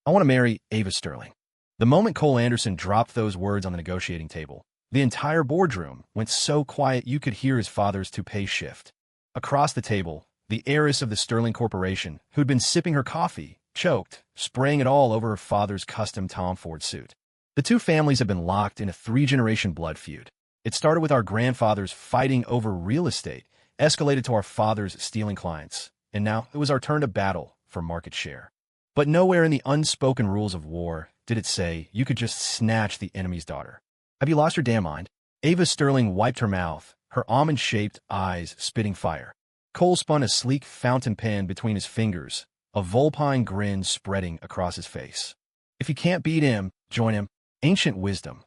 I want to marry Ava Sterling. The moment Cole Anderson dropped those words on the negotiating table, the entire boardroom went so quiet you could hear his father's toupee shift. Across the table, the heiress of the Sterling Corporation, who'd been sipping her coffee, choked, spraying it all over her father's custom Tom Ford suit. The two families have been locked in a three-generation blood feud. It started with our grandfathers fighting over real estate, escalated to our fathers stealing clients, and now it was our turn to battle for market share. But nowhere in the unspoken rules of war did it say you could just snatch the enemy's daughter. Have you lost your damn mind? Ava Sterling wiped her mouth, her almond-shaped eyes spitting fire. Cole spun a sleek fountain pen between his fingers, a vulpine grin spreading across his face. If you can't beat him, join him. Ancient wisdom.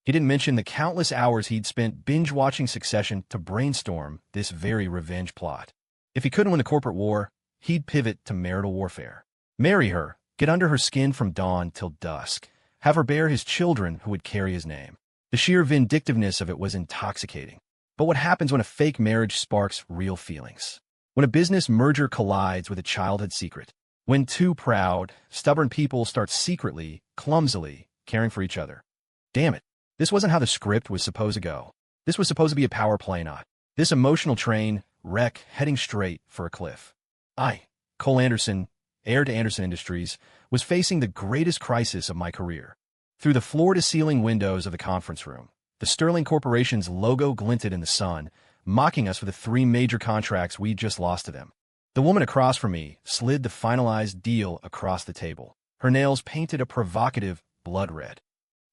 He didn't mention the countless hours he'd spent binge-watching Succession to brainstorm this very revenge plot. If he couldn't win the corporate war, he'd pivot to marital warfare. Marry her, get under her skin from dawn till dusk, have her bear his children who would carry his name. The sheer vindictiveness of it was intoxicating. But what happens when a fake marriage sparks real feelings? When a business merger collides with a childhood secret? When two proud, stubborn people start secretly, clumsily, caring for each other? Damn it. This wasn't how the script was supposed to go. This was supposed to be a power play, not this emotional train wreck heading straight for a cliff. I, Cole Anderson, heir to Anderson Industries, was facing the greatest crisis of my career. Through the floor-to-ceiling windows of the conference room, the Sterling Corporation's logo glinted in the sun, mocking us for the three major contracts we'd just lost to them. The woman across from me slid the finalized deal across the table, her nails painted a provocative blood red.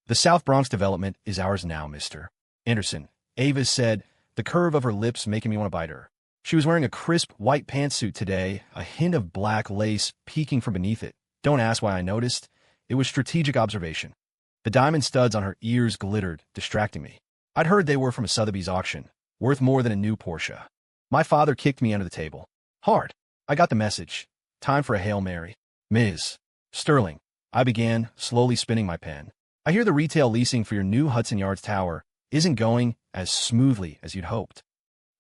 The South Bronx development is ours now, Mr. Anderson, Ava said, the curve of her lips making me want to bite her. She was wearing a crisp white pantsuit today, a hint of black lace peeking from beneath it. Don't ask why I noticed. It was strategic observation. The diamond studs on her ears glittered, distracting me. I'd heard they were from a Sotheby's auction, worth more than a new Porsche. My father kicked me under the table. Hard. I got the message. Time for a Hail Mary. Ms. Sterling, I began, slowly spinning my pen. I hear the retail leasing for your new Hudson Yards tower isn't going as smoothly as you'd hoped.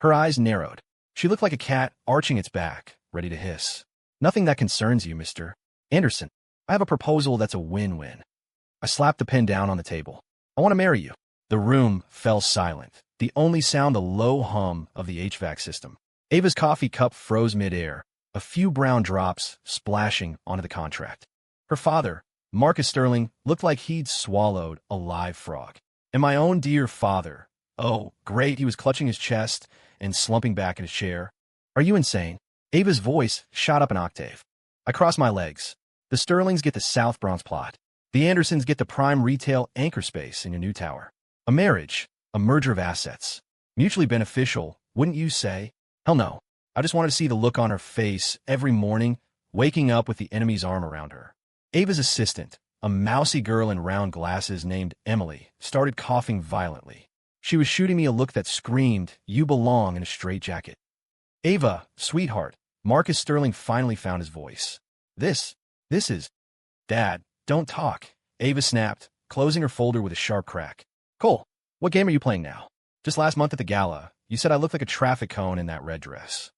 Her eyes narrowed. She looked like a cat arching its back, ready to hiss. Nothing that concerns you, Mr. Anderson. I have a proposal that's a win-win. I slapped the pen down on the table. I want to marry you. The room fell silent, the only sound the low hum of the HVAC system. Ava's coffee cup froze mid-air, a few brown drops splashing onto the contract. Her father, Marcus Sterling, looked like he'd swallowed a live frog. And my own dear father. Oh, great, he was clutching his chest and slumping back in his chair. Are you insane? Ava's voice shot up an octave. I crossed my legs. The Sterlings get the South Bronx plot. The Andersons get the prime retail anchor space in your new tower. A marriage, a merger of assets. Mutually beneficial, wouldn't you say? Hell no. I just wanted to see the look on her face every morning, waking up with the enemy's arm around her. Ava's assistant, a mousy girl in round glasses named Emily, started coughing violently. She was shooting me a look that screamed, you belong in a straitjacket. Ava, sweetheart, Marcus Sterling finally found his voice. This is... Dad, don't talk, Ava snapped, closing her folder with a sharp crack. Cole, what game are you playing now? Just last month at the gala, you said I looked like a traffic cone in that red dress.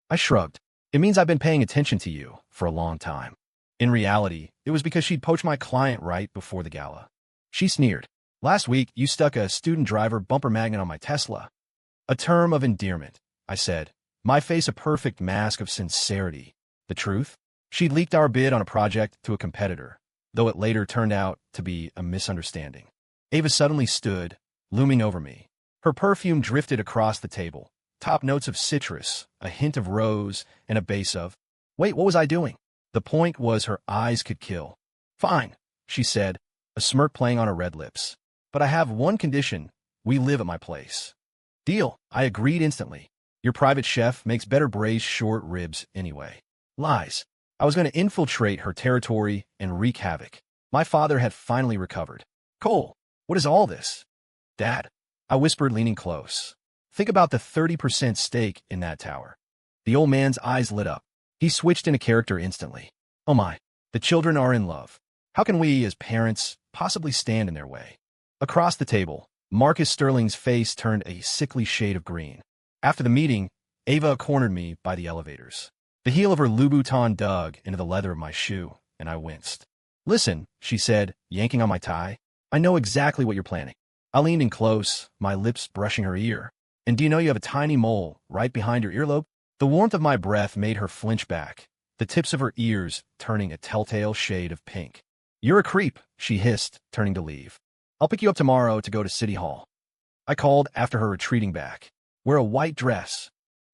I shrugged. It means I've been paying attention to you for a long time. In reality, it was because she'd poached my client right before the gala. She sneered. Last week, you stuck a student driver bumper magnet on my Tesla. A term of endearment, I said, my face a perfect mask of sincerity. The truth? She'd leaked our bid on a project to a competitor, though it later turned out to be a misunderstanding. Ava suddenly stood, looming over me. Her perfume drifted across the table, top notes of citrus, a hint of rose, and a base of... Wait, what was I doing? The point was her eyes could kill. Fine, she said, a smirk playing on her red lips. But I have one condition. We live at my place. Deal, I agreed instantly. Your private chef makes better braised short ribs anyway. Lies. I was going to infiltrate her territory and wreak havoc. My father had finally recovered. Cole, what is all this? Dad, I whispered, leaning close. Think about the 30% stake in that tower. The old man's eyes lit up. He switched into character instantly. Oh my, the children are in love. How can we, as parents, possibly stand in their way? Across the table, Marcus Sterling's face turned a sickly shade of green. After the meeting, Ava cornered me by the elevators. The heel of her Louboutin dug into the leather of my shoe, and I winced. Listen, she said, yanking on my tie. I know exactly what you're planning. I leaned in close, my lips brushing her ear. And do you know you have a tiny mole right behind your earlobe? The warmth of my breath made her flinch back, the tips of her ears turning a telltale shade of pink. You're a creep, she hissed, turning to leave. I'll pick you up tomorrow to go to City Hall. I called after her retreating back. Wear a white dress.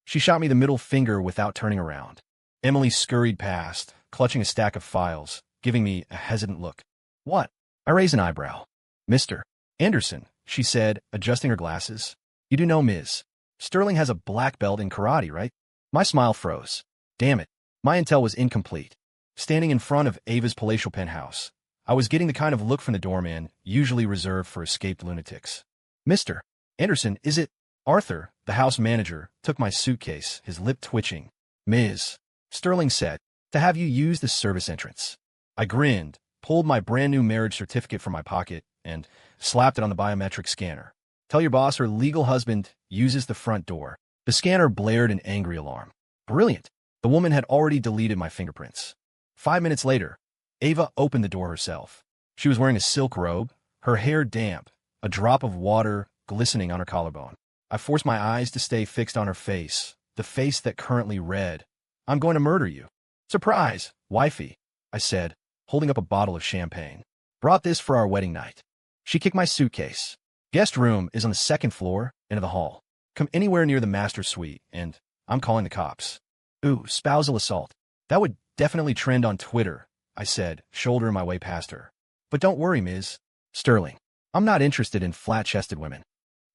She shot me the middle finger without turning around. Emily scurried past, clutching a stack of files, giving me a hesitant look. What? I raised an eyebrow. Mr. Anderson, she said, adjusting her glasses. You do know Ms. Sterling has a black belt in karate, right? My smile froze. Damn it. My intel was incomplete. Standing in front of Ava's palatial penthouse, I was getting the kind of look from the doorman usually reserved for escaped lunatics. Mr. Anderson, is it? Arthur, the house manager, took my suitcase, his lip twitching. Ms. Sterling said, to have you use the service entrance. I grinned, pulled my brand-new marriage certificate from my pocket, and slapped it on the biometric scanner. Tell your boss her legal husband uses the front door. The scanner blared an angry alarm. Brilliant. The woman had already deleted my fingerprints. 5 minutes later, Ava opened the door herself. She was wearing a silk robe, her hair damp, a drop of water glistening on her collarbone. I forced my eyes to stay fixed on her face, the face that currently read, I'm going to murder you. Surprise, wifey, I said, holding up a bottle of champagne. Brought this for our wedding night. She kicked my suitcase. Guest room is on the second floor, into the hall. Come anywhere near the master suite, and I'm calling the cops. Ooh, spousal assault. That would definitely trend on Twitter, I said, shouldering my way past her. But don't worry, Ms. Sterling. I'm not interested in flat-chested women.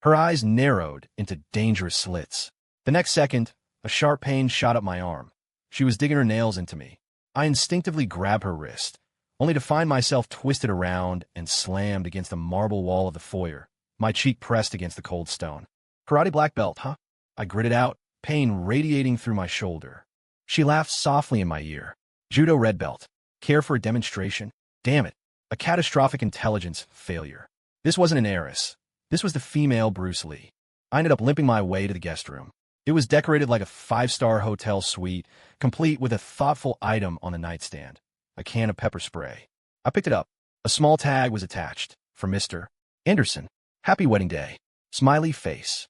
Her eyes narrowed into dangerous slits. The next second, a sharp pain shot up my arm. She was digging her nails into me. I instinctively grabbed her wrist, only to find myself twisted around and slammed against the marble wall of the foyer, my cheek pressed against the cold stone. Karate black belt, huh? I gritted out, pain radiating through my shoulder. She laughed softly in my ear. Judo red belt. Care for a demonstration? Damn it. A catastrophic intelligence failure. This wasn't an heiress. This was the female Bruce Lee. I ended up limping my way to the guest room. It was decorated like a 5-star hotel suite, complete with a thoughtful item on the nightstand, a can of pepper spray. I picked it up. A small tag was attached, for Mr. Anderson. Happy wedding day. Smiley face.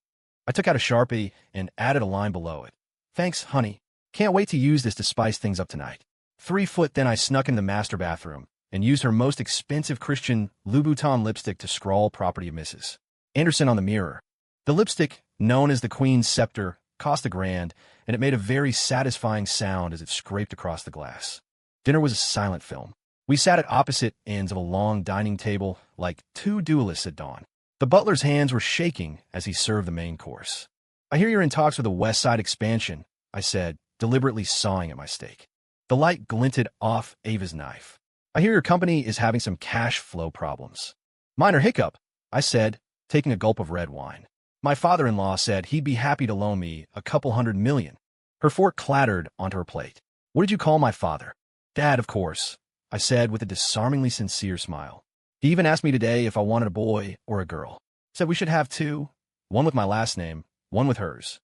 I took out a Sharpie and added a line below it. Thanks, honey. Can't wait to use this to spice things up tonight. 3 foot then I snuck in the master bathroom and used her most expensive Christian Louboutin lipstick to scrawl property of Mrs. Anderson on the mirror. The lipstick, known as the Queen's Scepter, cost $1,000, and it made a very satisfying sound as it scraped across the glass. Dinner was a silent film. We sat at opposite ends of a long dining table like two duelists at dawn. The butler's hands were shaking as he served the main course. I hear you're in talks with the West Side expansion, I said, deliberately sawing at my steak. The light glinted off Ava's knife. I hear your company is having some cash flow problems. Minor hiccup, I said, taking a gulp of red wine. My father-in-law said he'd be happy to loan me a couple $100 million. Her fork clattered onto her plate. What did you call my father? Dad, of course, I said with a disarmingly sincere smile. He even asked me today if I wanted a boy or a girl. Said we should have 2, one with my last name, one with hers.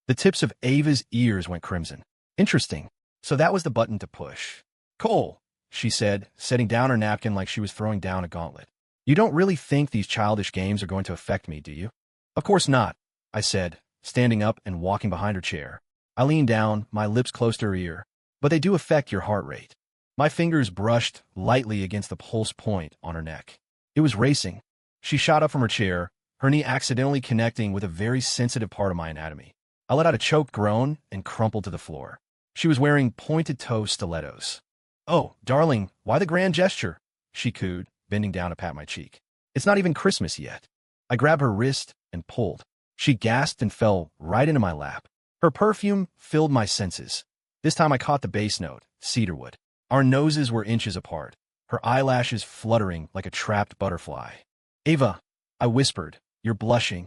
The tips of Ava's ears went crimson. Interesting. So that was the button to push. Cole, she said, setting down her napkin like she was throwing down a gauntlet. You don't really think these childish games are going to affect me, do you? Of course not, I said, standing up and walking behind her chair. I leaned down, my lips close to her ear. But they do affect your heart rate. My fingers brushed lightly against the pulse point on her neck. It was racing. She shot up from her chair, her knee accidentally connecting with a very sensitive part of my anatomy. I let out a choked groan and crumpled to the floor. She was wearing pointed-toe stilettos. Oh, darling, why the grand gesture? She cooed, bending down to pat my cheek. It's not even Christmas yet. I grabbed her wrist and pulled. She gasped and fell right into my lap. Her perfume filled my senses. This time I caught the bass note, cedarwood. Our noses were inches apart, her eyelashes fluttering like a trapped butterfly. Ava, I whispered, you're blushing.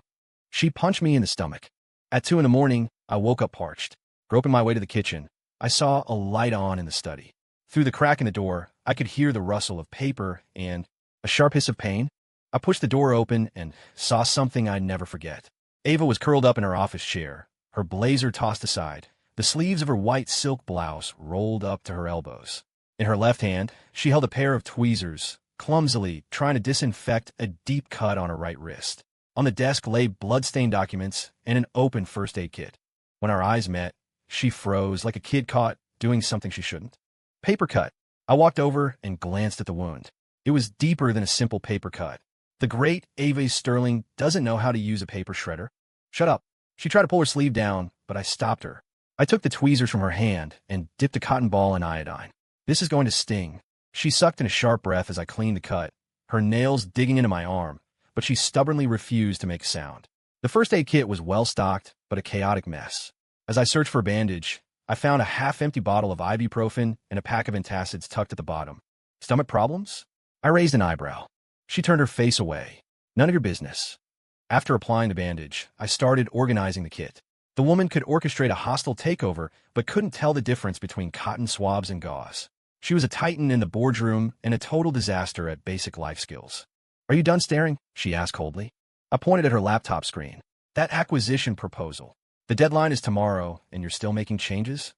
She punched me in the stomach. At 2 a.m, I woke up parched. Groping my way to the kitchen, I saw a light on in the study. Through the crack in the door, I could hear the rustle of paper and a sharp hiss of pain. I pushed the door open and saw something I'd never forget. Ava was curled up in her office chair, her blazer tossed aside, the sleeves of her white silk blouse rolled up to her elbows. In her left hand, she held a pair of tweezers, clumsily trying to disinfect a deep cut on her right wrist. On the desk lay blood-stained documents and an open first aid kit. When our eyes met, she froze like a kid caught doing something she shouldn't. Paper cut. I walked over and glanced at the wound. It was deeper than a simple paper cut. The great Ava Sterling doesn't know how to use a paper shredder. Shut up. She tried to pull her sleeve down, but I stopped her. I took the tweezers from her hand and dipped a cotton ball in iodine. This is going to sting. She sucked in a sharp breath as I cleaned the cut, her nails digging into my arm, but she stubbornly refused to make a sound. The first aid kit was well stocked, but a chaotic mess. As I searched for a bandage, I found a half-empty bottle of ibuprofen and a pack of antacids tucked at the bottom. Stomach problems? I raised an eyebrow. She turned her face away. None of your business. After applying the bandage, I started organizing the kit. The woman could orchestrate a hostile takeover, but couldn't tell the difference between cotton swabs and gauze. She was a titan in the boardroom and a total disaster at basic life skills. Are you done staring? She asked coldly. I pointed at her laptop screen. That acquisition proposal. The deadline is tomorrow, and you're still making changes?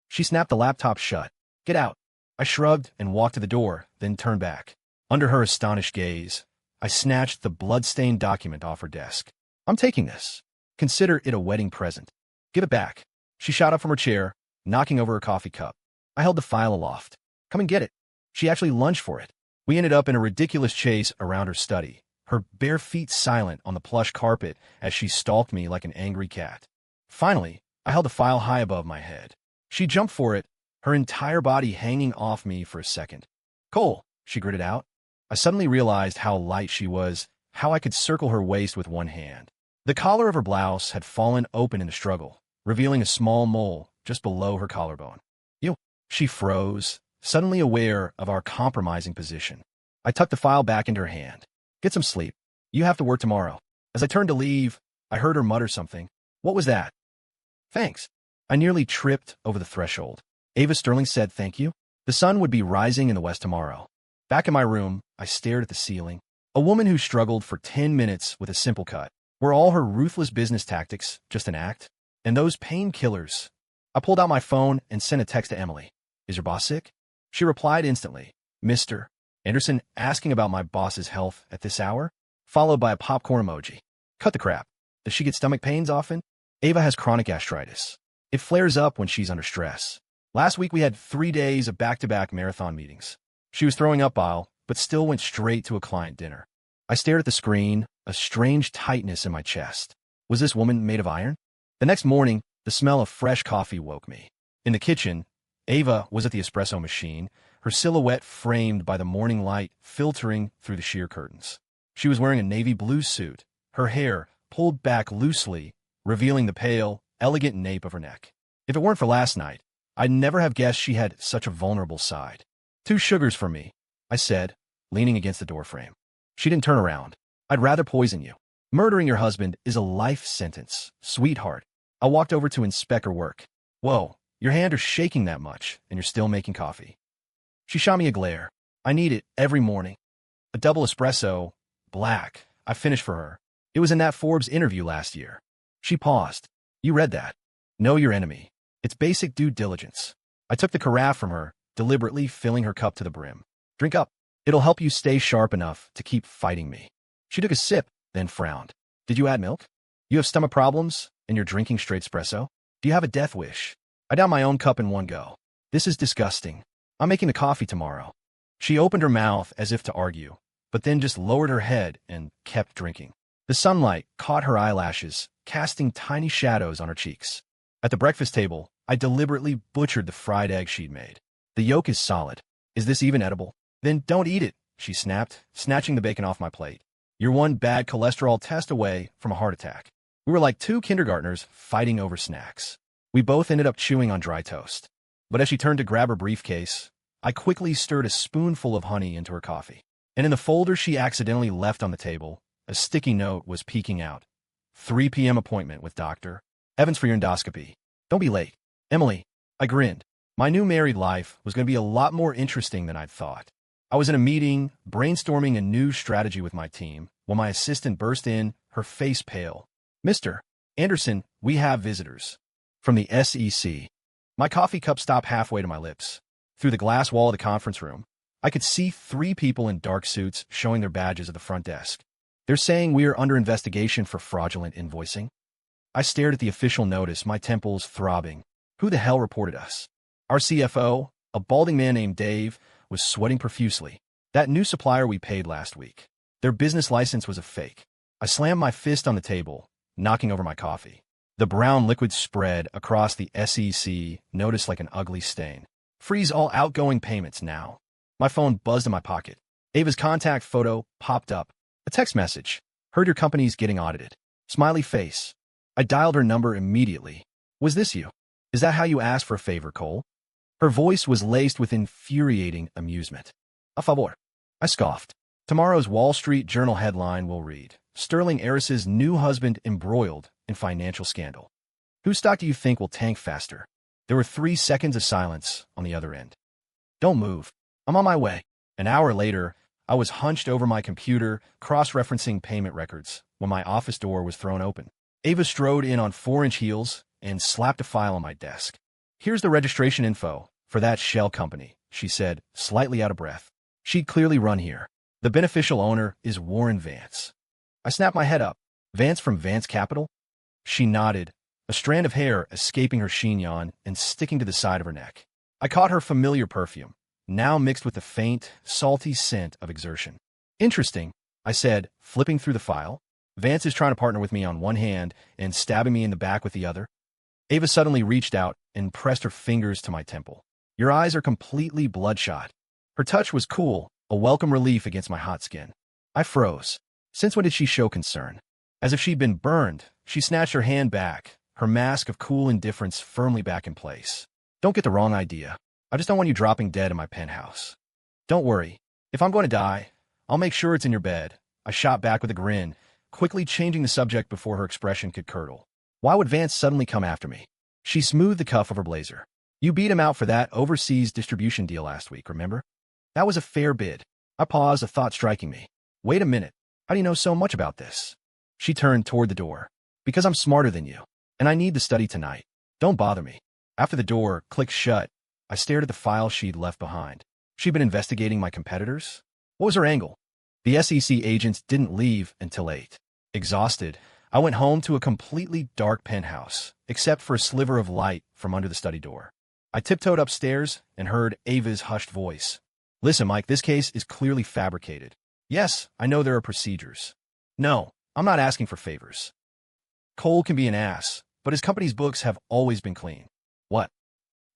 She snapped the laptop shut. Get out. I shrugged and walked to the door, then turned back. Under her astonished gaze, I snatched the blood-stained document off her desk. I'm taking this. Consider it a wedding present. Give it back. She shot up from her chair, knocking over her coffee cup. I held the file aloft. Come and get it. She actually lunged for it. We ended up in a ridiculous chase around her study, her bare feet silent on the plush carpet as she stalked me like an angry cat. Finally, I held the file high above my head. She jumped for it, her entire body hanging off me for a second. Cole, she gritted out. I suddenly realized how light she was, how I could circle her waist with one hand. The collar of her blouse had fallen open in the struggle, revealing a small mole just below her collarbone. You. She froze, suddenly aware of our compromising position. I tucked the file back into her hand. Get some sleep. You have to work tomorrow. As I turned to leave, I heard her mutter something. What was that? Thanks. I nearly tripped over the threshold. Ava Sterling said thank you. The sun would be rising in the west tomorrow. Back in my room, I stared at the ceiling. A woman who struggled for 10 minutes with a simple cut. Were all her ruthless business tactics just an act? And those painkillers? I pulled out my phone and sent a text to Emily. Is your boss sick? She replied instantly. Mr. Anderson asking about my boss's health at this hour? Followed by a popcorn emoji. Cut the crap. Does she get stomach pains often? Ava has chronic gastritis. It flares up when she's under stress. Last week we had 3 days of back-to-back marathon meetings. She was throwing up bile, but still went straight to a client dinner. I stared at the screen, a strange tightness in my chest. Was this woman made of iron? The next morning, the smell of fresh coffee woke me. In the kitchen, Ava was at the espresso machine, her silhouette framed by the morning light filtering through the sheer curtains. She was wearing a navy blue suit, her hair pulled back loosely, revealing the pale, elegant nape of her neck. If it weren't for last night, I'd never have guessed she had such a vulnerable side. 2 sugars for me, I said, leaning against the doorframe. She didn't turn around. I'd rather poison you. Murdering your husband is a life sentence, sweetheart. I walked over to inspect her work. Whoa, your hands are shaking that much, and you're still making coffee. She shot me a glare. I need it every morning. A double espresso, black, I finished for her. It was in that Forbes interview last year. She paused. You read that. Know your enemy. It's basic due diligence. I took the carafe from her, deliberately filling her cup to the brim. Drink up. It'll help you stay sharp enough to keep fighting me. She took a sip, then frowned. Did you add milk? You have stomach problems, and you're drinking straight espresso? Do you have a death wish? I downed my own cup in one go. This is disgusting. I'm making the coffee tomorrow. She opened her mouth as if to argue, but then just lowered her head and kept drinking. The sunlight caught her eyelashes, casting tiny shadows on her cheeks. At the breakfast table, I deliberately butchered the fried egg she'd made. The yolk is solid. Is this even edible? Then don't eat it, she snapped, snatching the bacon off my plate. You're one bad cholesterol test away from a heart attack. We were like 2 kindergartners fighting over snacks. We both ended up chewing on dry toast. But as she turned to grab her briefcase, I quickly stirred a spoonful of honey into her coffee. And in the folder she accidentally left on the table, a sticky note was peeking out. 3 p.m. appointment with Dr. Evans for your endoscopy. Don't be late. Emily. I grinned. My new married life was going to be a lot more interesting than I'd thought. I was in a meeting, brainstorming a new strategy with my team, when my assistant burst in, her face pale. Mr. Anderson, we have visitors. From the SEC. My coffee cup stopped halfway to my lips. Through the glass wall of the conference room, I could see 3 people in dark suits showing their badges at the front desk. They're saying we are under investigation for fraudulent invoicing. I stared at the official notice, my temples throbbing. Who the hell reported us? Our CFO, a balding man named Dave, was sweating profusely. That new supplier we paid last week. Their business license was a fake. I slammed my fist on the table, knocking over my coffee. The brown liquid spread across the SEC notice like an ugly stain. Freeze all outgoing payments now. My phone buzzed in my pocket. Ava's contact photo popped up. A text message. Heard your company's getting audited. Smiley face. I dialed her number immediately. Was this you? Is that how you asked for a favor, Cole? Her voice was laced with infuriating amusement. A favor. I scoffed. Tomorrow's Wall Street Journal headline will read, Sterling heiress's new husband embroiled in financial scandal. Whose stock do you think will tank faster? There were 3 seconds of silence on the other end. Don't move. I'm on my way. An hour later, I was hunched over my computer, cross-referencing payment records, when my office door was thrown open. Ava strode in on 4-inch heels and slapped a file on my desk. Here's the registration info for that shell company, she said, slightly out of breath. She'd clearly run here. The beneficial owner is Warren Vance. I snapped my head up. Vance from Vance Capital? She nodded, a strand of hair escaping her chignon and sticking to the side of her neck. I caught her familiar perfume, now mixed with the faint, salty scent of exertion. Interesting, I said, flipping through the file. Vance is trying to partner with me on one hand and stabbing me in the back with the other. Ava suddenly reached out and pressed her fingers to my temple. Your eyes are completely bloodshot. Her touch was cool, a welcome relief against my hot skin. I froze. Since when did she show concern? As if she'd been burned, she snatched her hand back, her mask of cool indifference firmly back in place. Don't get the wrong idea. I just don't want you dropping dead in my penthouse. Don't worry. If I'm going to die, I'll make sure it's in your bed. I shot back with a grin, quickly changing the subject before her expression could curdle. Why would Vance suddenly come after me? She smoothed the cuff of her blazer. You beat him out for that overseas distribution deal last week, remember? That was a fair bid. I paused, a thought striking me. Wait a minute. How do you know so much about this? She turned toward the door. Because I'm smarter than you, and I need to study tonight. Don't bother me. After the door clicked shut, I stared at the file she'd left behind. She'd been investigating my competitors? What was her angle? The SEC agents didn't leave until 8. Exhausted, I went home to a completely dark penthouse, except for a sliver of light from under the study door. I tiptoed upstairs and heard Ava's hushed voice. Listen, Mike, this case is clearly fabricated. Yes, I know there are procedures. No, I'm not asking for favors. Cole can be an ass, but his company's books have always been clean. What?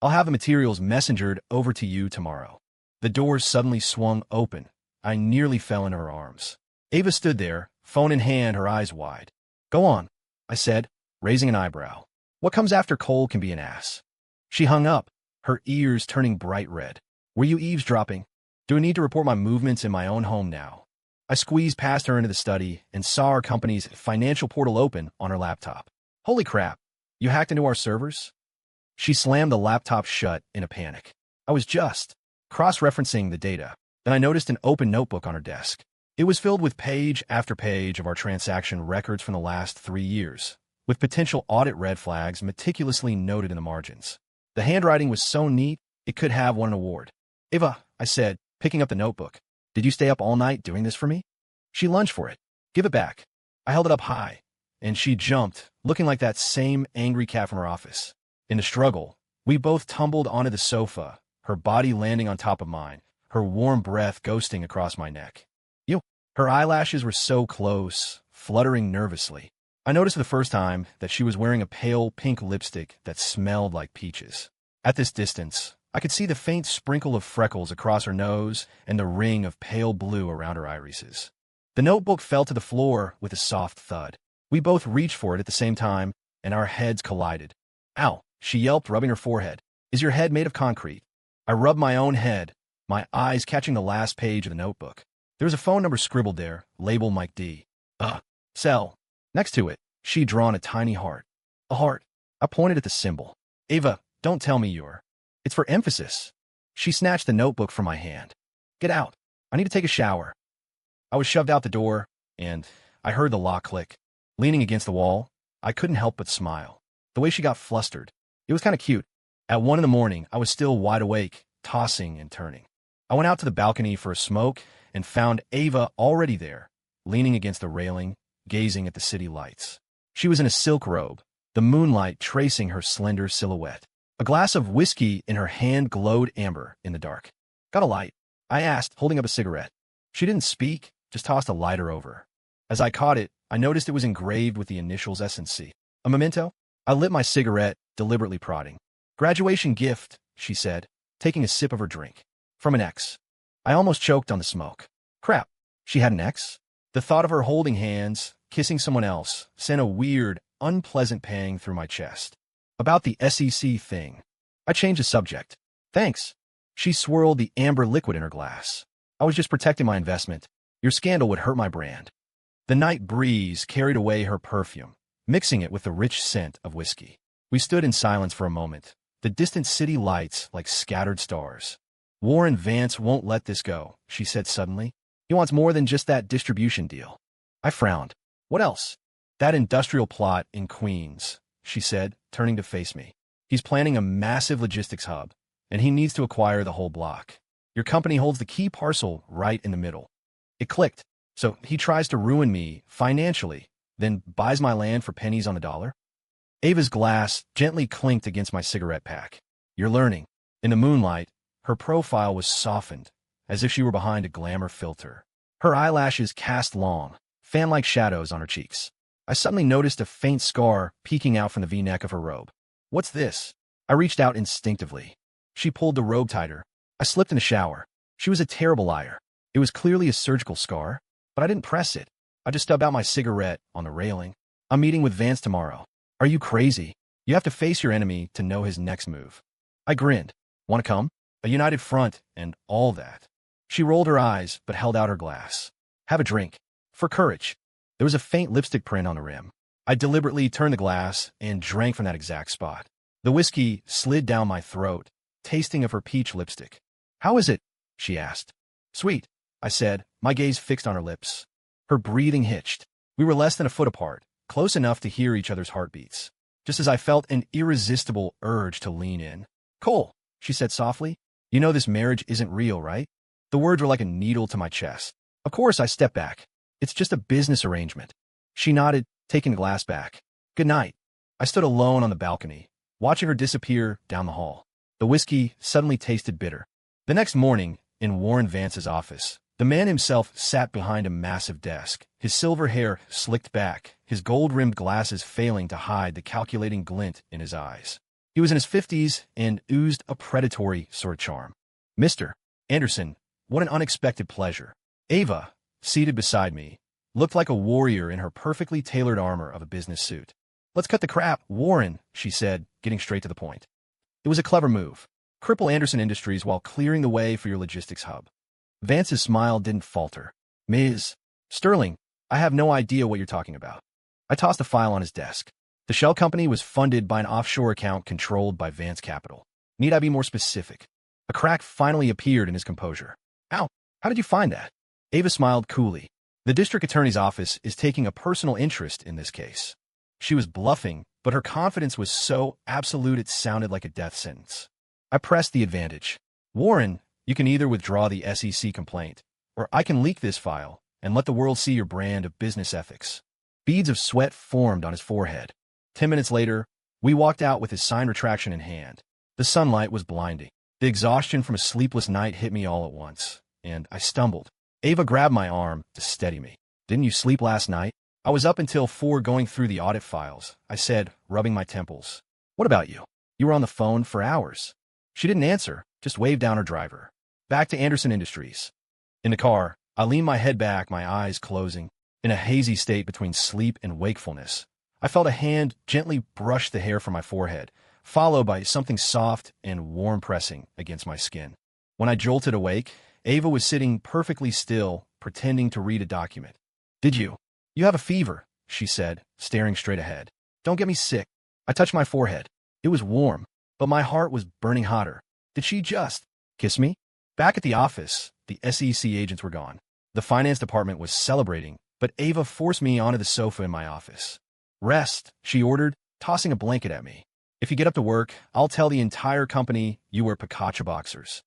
I'll have the materials messengered over to you tomorrow. The doors suddenly swung open. I nearly fell into her arms. Ava stood there, phone in hand, her eyes wide. Go on, I said, raising an eyebrow. What comes after Cole can be an ass? She hung up, her ears turning bright red. Were you eavesdropping? Do I need to report my movements in my own home now? I squeezed past her into the study and saw our company's financial portal open on her laptop. Holy crap, you hacked into our servers? She slammed the laptop shut in a panic. I was just cross-referencing the data. Then I noticed an open notebook on her desk. It was filled with page after page of our transaction records from the last 3 years, with potential audit red flags meticulously noted in the margins. The handwriting was so neat, it could have won an award. Ava, I said, picking up the notebook, did you stay up all night doing this for me? She lunged for it. Give it back. I held it up high, and she jumped, looking like that same angry cat from her office. In the struggle, we both tumbled onto the sofa, her body landing on top of mine, her warm breath ghosting across my neck. You. Her eyelashes were so close, fluttering nervously. I noticed the first time that she was wearing a pale pink lipstick that smelled like peaches. At this distance, I could see the faint sprinkle of freckles across her nose and the ring of pale blue around her irises. The notebook fell to the floor with a soft thud. We both reached for it at the same time, and our heads collided. Ow, she yelped, rubbing her forehead. Is your head made of concrete? I rubbed my own head, my eyes catching the last page of the notebook. There was a phone number scribbled there, labeled Mike D. Cell. Next to it, she'd drawn a tiny heart. A heart. I pointed at the symbol. Ava, don't tell me you're. It's for emphasis. She snatched the notebook from my hand. Get out. I need to take a shower. I was shoved out the door, and I heard the lock click. Leaning against the wall, I couldn't help but smile. The way she got flustered. It was kind of cute. At 1 in the morning, I was still wide awake, tossing and turning. I went out to the balcony for a smoke and found Ava already there, leaning against the railing, gazing at the city lights. She was in a silk robe, the moonlight tracing her slender silhouette. A glass of whiskey in her hand glowed amber in the dark. "Got a light?" I asked, holding up a cigarette. She didn't speak, just tossed a lighter over. As I caught it, I noticed it was engraved with the initials S&C. "A memento?" I lit my cigarette, deliberately prodding. "Graduation gift," she said, taking a sip of her drink. "From an ex." I almost choked on the smoke. Crap, she had an ex? The thought of her holding hands, kissing someone else, sent a weird, unpleasant pang through my chest. About the SEC thing. I changed the subject. "Thanks." She swirled the amber liquid in her glass. "I was just protecting my investment. Your scandal would hurt my brand." The night breeze carried away her perfume, mixing it with the rich scent of whiskey. We stood in silence for a moment, the distant city lights like scattered stars. "Warren Vance won't let this go," she said suddenly. "He wants more than just that distribution deal." I frowned. "What else?" "That industrial plot in Queens," she said, turning to face me. "He's planning a massive logistics hub, and he needs to acquire the whole block. Your company holds the key parcel right in the middle." It clicked. "So he tries to ruin me financially, then buys my land for pennies on the dollar?" Ava's glass gently clinked against my cigarette pack. "You're learning." In the moonlight, her profile was softened, as if she were behind a glamour filter. Her eyelashes cast long, fan-like shadows on her cheeks. I suddenly noticed a faint scar peeking out from the V-neck of her robe. "What's this?" I reached out instinctively. She pulled the robe tighter. I slipped in the shower. She was a terrible liar. It was clearly a surgical scar, but I didn't press it. I just stubbed out my cigarette on the railing. "I'm meeting with Vance tomorrow." "Are you crazy? You have to face your enemy to know his next move." I grinned. "Want to come? A united front and all that." She rolled her eyes but held out her glass. "Have a drink." "For courage." There was a faint lipstick print on the rim. I deliberately turned the glass and drank from that exact spot. The whiskey slid down my throat, tasting of her peach lipstick. "How is it?" she asked. "Sweet," I said, my gaze fixed on her lips. Her breathing hitched. We were less than a foot apart, close enough to hear each other's heartbeats. Just as I felt an irresistible urge to lean in. "Cole," she said softly, "you know this marriage isn't real, right?" The words were like a needle to my chest. Of course, I stepped back. "It's just a business arrangement." She nodded, taking the glass back. "Good night." I stood alone on the balcony, watching her disappear down the hall. The whiskey suddenly tasted bitter. The next morning, in Warren Vance's office, the man himself sat behind a massive desk, his silver hair slicked back, his gold-rimmed glasses failing to hide the calculating glint in his eyes. He was in his 50s and oozed a predatory sort of charm. "Mr. Anderson, what an unexpected pleasure." Ava, seated beside me, looked like a warrior in her perfectly tailored armor of a business suit. "Let's cut the crap, Warren," she said, getting straight to the point. "It was a clever move. Cripple Anderson Industries while clearing the way for your logistics hub." Vance's smile didn't falter. "Ms. Sterling, I have no idea what you're talking about." I tossed a file on his desk. "The shell company was funded by an offshore account controlled by Vance Capital. Need I be more specific?" A crack finally appeared in his composure. How did you find that?" Ava smiled coolly. "The district attorney's office is taking a personal interest in this case." She was bluffing, but her confidence was so absolute it sounded like a death sentence. I pressed the advantage. "Warren, you can either withdraw the SEC complaint, or I can leak this file and let the world see your brand of business ethics." Beads of sweat formed on his forehead. 10 minutes later, we walked out with his signed retraction in hand. The sunlight was blinding. The exhaustion from a sleepless night hit me all at once, and I stumbled. Ava grabbed my arm to steady me. "Didn't you sleep last night?" "I was up until 4 going through the audit files," I said, rubbing my temples. "What about you? You were on the phone for hours." She didn't answer, just waved down her driver. Back to Anderson Industries. In the car, I leaned my head back, my eyes closing. In a hazy state between sleep and wakefulness, I felt a hand gently brush the hair from my forehead, followed by something soft and warm pressing against my skin. When I jolted awake, Ava was sitting perfectly still, pretending to read a document. You have a fever," she said, staring straight ahead. "Don't get me sick." I touched my forehead. It was warm, but my heart was burning hotter. Did she just kiss me? Back at the office, the SEC agents were gone. The finance department was celebrating, but Ava forced me onto the sofa in my office. "Rest," she ordered, tossing a blanket at me. "If you get up to work, I'll tell the entire company you wear Picacho boxers."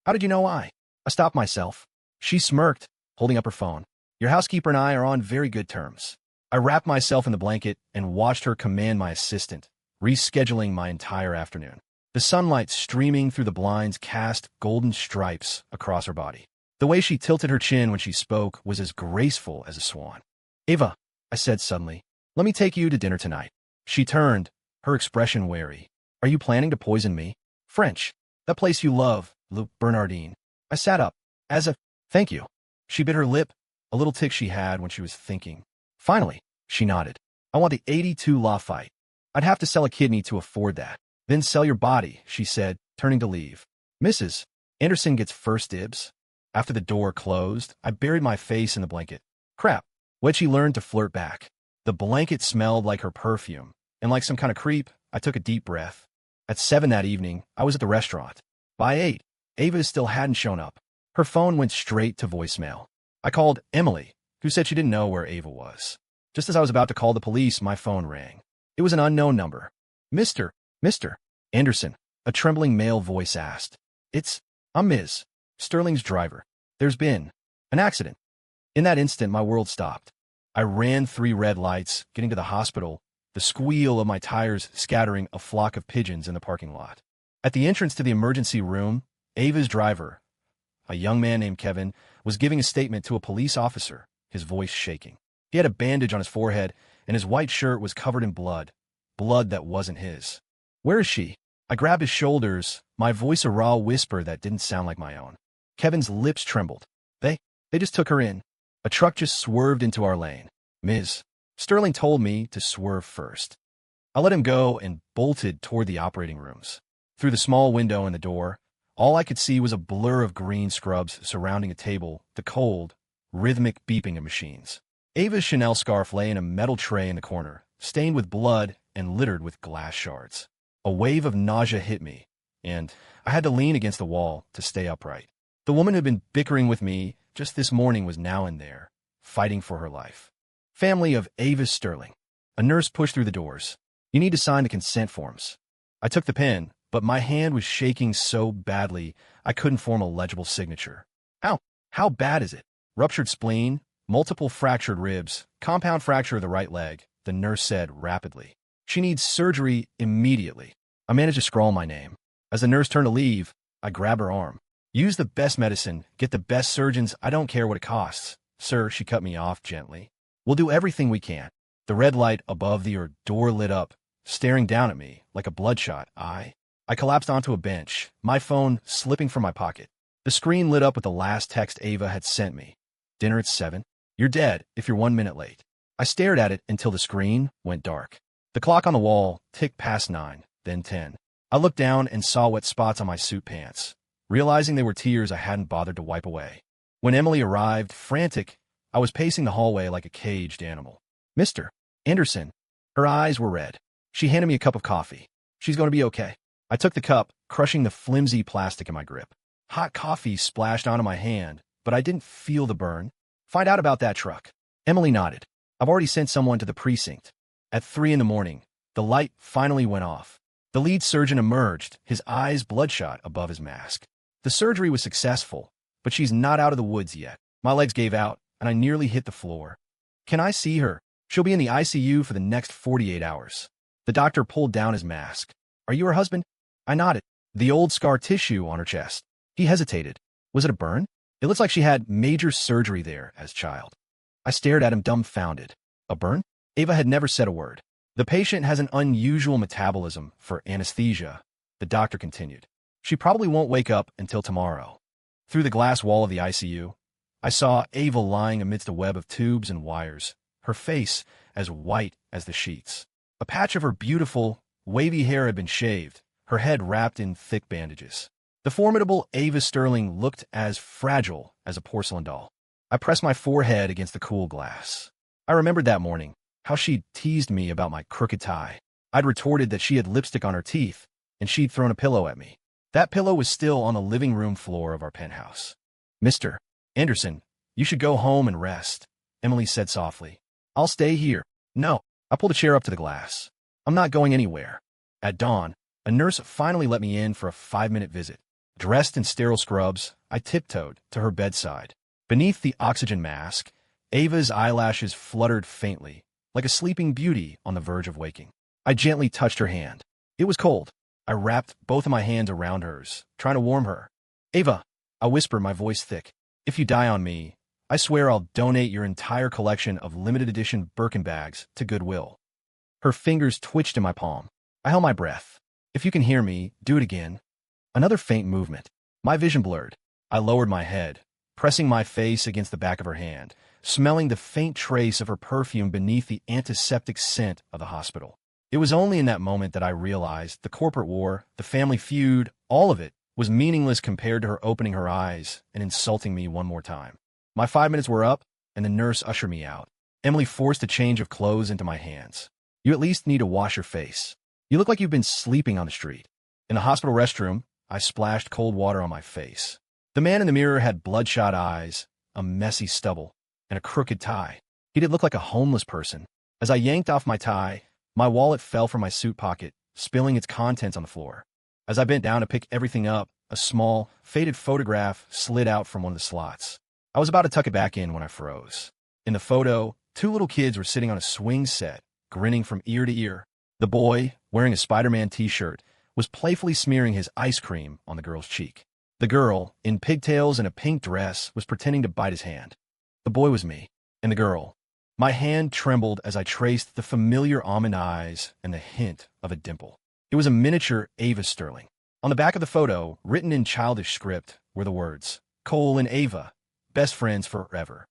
How did you know I? I stopped myself. She smirked, holding up her phone. Your housekeeper and I are on very good terms. I wrapped myself in the blanket and watched her command my assistant, rescheduling my entire afternoon. The sunlight streaming through the blinds cast golden stripes across her body. The way she tilted her chin when she spoke was as graceful as a swan. Ava, I said suddenly, let me take you to dinner tonight. She turned, her expression wary. Are you planning to poison me? French. That place you love, Le Bernardine. I sat up. As a thank you. She bit her lip, a little tick she had when she was thinking. Finally, she nodded. I want the 82 Lafayette. I'd have to sell a kidney to afford that. Then sell your body, she said, turning to leave. Mrs. Anderson gets first dibs. After the door closed, I buried my face in the blanket. Crap. When'd she learn to flirt back? The blanket smelled like her perfume, and like some kind of creep, I took a deep breath. At 7 that evening, I was at the restaurant. By 8, Ava still hadn't shown up. Her phone went straight to voicemail. I called Emily, who said she didn't know where Ava was. Just as I was about to call the police, my phone rang. It was an unknown number. Mr. Anderson, a trembling male voice asked. I'm Ms. Sterling's driver. There's been an accident. In that instant, my world stopped. I ran 3 red lights, getting to the hospital, the squeal of my tires scattering a flock of pigeons in the parking lot. At the entrance to the emergency room, Ava's driver, a young man named Kevin, was giving a statement to a police officer, his voice shaking. He had a bandage on his forehead, and his white shirt was covered in blood that wasn't his. Where is she? I grabbed his shoulders, my voice a raw whisper that didn't sound like my own. Kevin's lips trembled. They just took her in. A truck just swerved into our lane. Ms. Sterling told me to swerve first. I let him go and bolted toward the operating rooms. Through the small window in the door, all I could see was a blur of green scrubs surrounding a table, the cold, rhythmic beeping of machines. Ava's Chanel scarf lay in a metal tray in the corner, stained with blood and littered with glass shards. A wave of nausea hit me, and I had to lean against the wall to stay upright. The woman who'd been bickering with me just this morning was now in there, fighting for her life. Family of Ava Sterling. A nurse pushed through the doors. You need to sign the consent forms. I took the pen, but my hand was shaking so badly I couldn't form a legible signature. How bad is it? Ruptured spleen, multiple fractured ribs, compound fracture of the right leg, the nurse said rapidly. She needs surgery immediately. I managed to scrawl my name. As the nurse turned to leave, I grabbed her arm. Use the best medicine, get the best surgeons, I don't care what it costs. Sir, she cut me off gently. We'll do everything we can. The red light above the door lit up, staring down at me like a bloodshot eye. I collapsed onto a bench, my phone slipping from my pocket. The screen lit up with the last text Ava had sent me. Dinner at 7? You're dead if you're 1 minute late. I stared at it until the screen went dark. The clock on the wall ticked past 9, then 10. I looked down and saw wet spots on my suit pants, realizing they were tears I hadn't bothered to wipe away. When Emily arrived, frantic, I was pacing the hallway like a caged animal. Mr. Anderson. Her eyes were red. She handed me a cup of coffee. She's going to be okay. I took the cup, crushing the flimsy plastic in my grip. Hot coffee splashed onto my hand, but I didn't feel the burn. Find out about that truck. Emily nodded. I've already sent someone to the precinct. At 3 in the morning, the light finally went off. The lead surgeon emerged, his eyes bloodshot above his mask. The surgery was successful, but she's not out of the woods yet. My legs gave out, and I nearly hit the floor. Can I see her? She'll be in the ICU for the next 48 hours. The doctor pulled down his mask. Are you her husband? I nodded. The old scar tissue on her chest. He hesitated. Was it a burn? It looks like she had major surgery there as a child. I stared at him dumbfounded. A burn? Ava had never said a word. The patient has an unusual metabolism for anesthesia, the doctor continued. She probably won't wake up until tomorrow. Through the glass wall of the ICU, I saw Ava lying amidst a web of tubes and wires, her face as white as the sheets. A patch of her beautiful, wavy hair had been shaved, her head wrapped in thick bandages. The formidable Ava Sterling looked as fragile as a porcelain doll. I pressed my forehead against the cool glass. I remembered that morning, how she'd teased me about my crooked tie. I'd retorted that she had lipstick on her teeth, and she'd thrown a pillow at me. That pillow was still on the living room floor of our penthouse. Mr. Anderson, you should go home and rest, Emily said softly. I'll stay here. No. I pulled a chair up to the glass. I'm not going anywhere. At dawn, a nurse finally let me in for a 5-minute visit. Dressed in sterile scrubs, I tiptoed to her bedside. Beneath the oxygen mask, Ava's eyelashes fluttered faintly, like a sleeping beauty on the verge of waking. I gently touched her hand. It was cold. I wrapped both of my hands around hers, trying to warm her. "Ava," I whispered, my voice thick, "if you die on me, I swear I'll donate your entire collection of limited edition Birkin bags to Goodwill." Her fingers twitched in my palm. I held my breath. "If you can hear me, do it again." Another faint movement. My vision blurred. I lowered my head, pressing my face against the back of her hand, smelling the faint trace of her perfume beneath the antiseptic scent of the hospital. It was only in that moment that I realized the corporate war, the family feud, all of it was meaningless compared to her opening her eyes and insulting me one more time. My 5 minutes were up, and the nurse ushered me out. Emily forced a change of clothes into my hands. "You at least need to wash your face. You look like you've been sleeping on the street." In the hospital restroom, I splashed cold water on my face. The man in the mirror had bloodshot eyes, a messy stubble, and a crooked tie. He didn't look like a homeless person. As I yanked off my tie, my wallet fell from my suit pocket, spilling its contents on the floor. As I bent down to pick everything up, a small, faded photograph slid out from one of the slots. I was about to tuck it back in when I froze. In the photo, 2 little kids were sitting on a swing set, grinning from ear to ear. The boy, wearing a Spider-Man t-shirt, was playfully smearing his ice cream on the girl's cheek. The girl, in pigtails and a pink dress, was pretending to bite his hand. The boy was me, and the girl. My hand trembled as I traced the familiar almond eyes and the hint of a dimple. It was a miniature Ava Sterling. On the back of the photo, written in childish script, were the words, "Cole and Ava, best friends forever."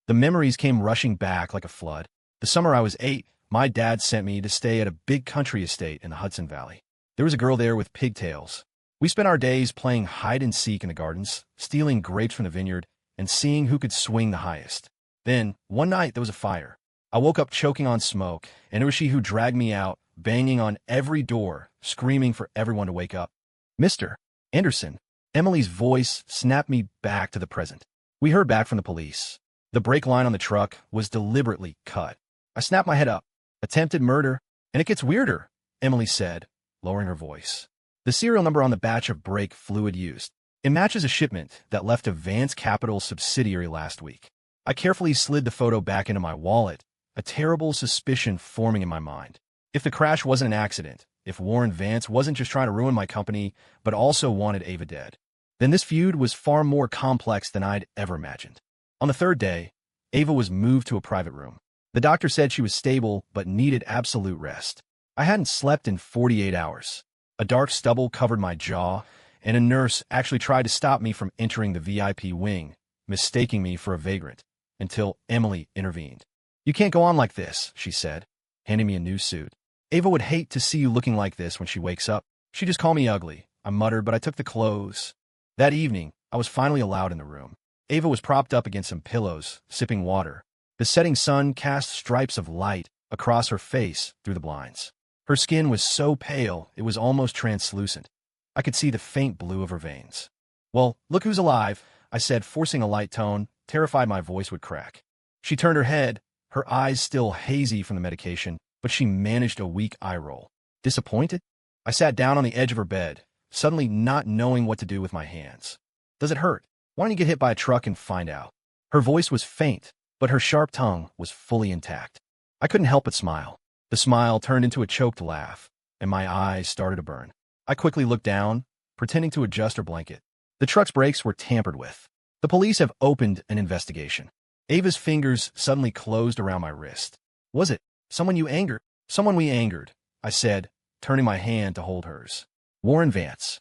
The memories came rushing back like a flood. The summer I was 8, my dad sent me to stay at a big country estate in the Hudson Valley. There was a girl there with pigtails. We spent our days playing hide-and-seek in the gardens, stealing grapes from the vineyard, and seeing who could swing the highest. Then, one night, there was a fire. I woke up choking on smoke, and it was she who dragged me out, banging on every door, screaming for everyone to wake up. "Mr. Anderson." Emily's voice snapped me back to the present. We heard back from the police. The brake line on the truck was deliberately cut. I snapped my head up. "Attempted murder, and it gets weirder," Emily said, lowering her voice. "The serial number on the batch of brake fluid used. It matches a shipment that left a Vance Capital subsidiary last week." I carefully slid the photo back into my wallet, a terrible suspicion forming in my mind. If the crash wasn't an accident, if Warren Vance wasn't just trying to ruin my company, but also wanted Ava dead, then this feud was far more complex than I'd ever imagined. On the 3rd day, Ava was moved to a private room. The doctor said she was stable but needed absolute rest. I hadn't slept in 48 hours. A dark stubble covered my jaw, and a nurse actually tried to stop me from entering the VIP wing, mistaking me for a vagrant, until Emily intervened. "You can't go on like this," she said, handing me a new suit. "Ava would hate to see you looking like this when she wakes up. She just called me ugly," I muttered, but I took the clothes. That evening, I was finally allowed in the room. Ava was propped up against some pillows, sipping water. The setting sun cast stripes of light across her face through the blinds. Her skin was so pale, it was almost translucent. I could see the faint blue of her veins. "Well, look who's alive," I said, forcing a light tone, terrified my voice would crack. She turned her head, her eyes still hazy from the medication, but she managed a weak eye roll. "Disappointed?" I sat down on the edge of her bed, suddenly not knowing what to do with my hands. "Does it hurt? Why don't you get hit by a truck and find out?" Her voice was faint, but her sharp tongue was fully intact. I couldn't help but smile. The smile turned into a choked laugh, and my eyes started to burn. I quickly looked down, pretending to adjust her blanket. The truck's brakes were tampered with. "The police have opened an investigation." Ava's fingers suddenly closed around my wrist. "Was it someone you angered?" "Someone we angered," I said, turning my hand to hold hers. "Warren Vance."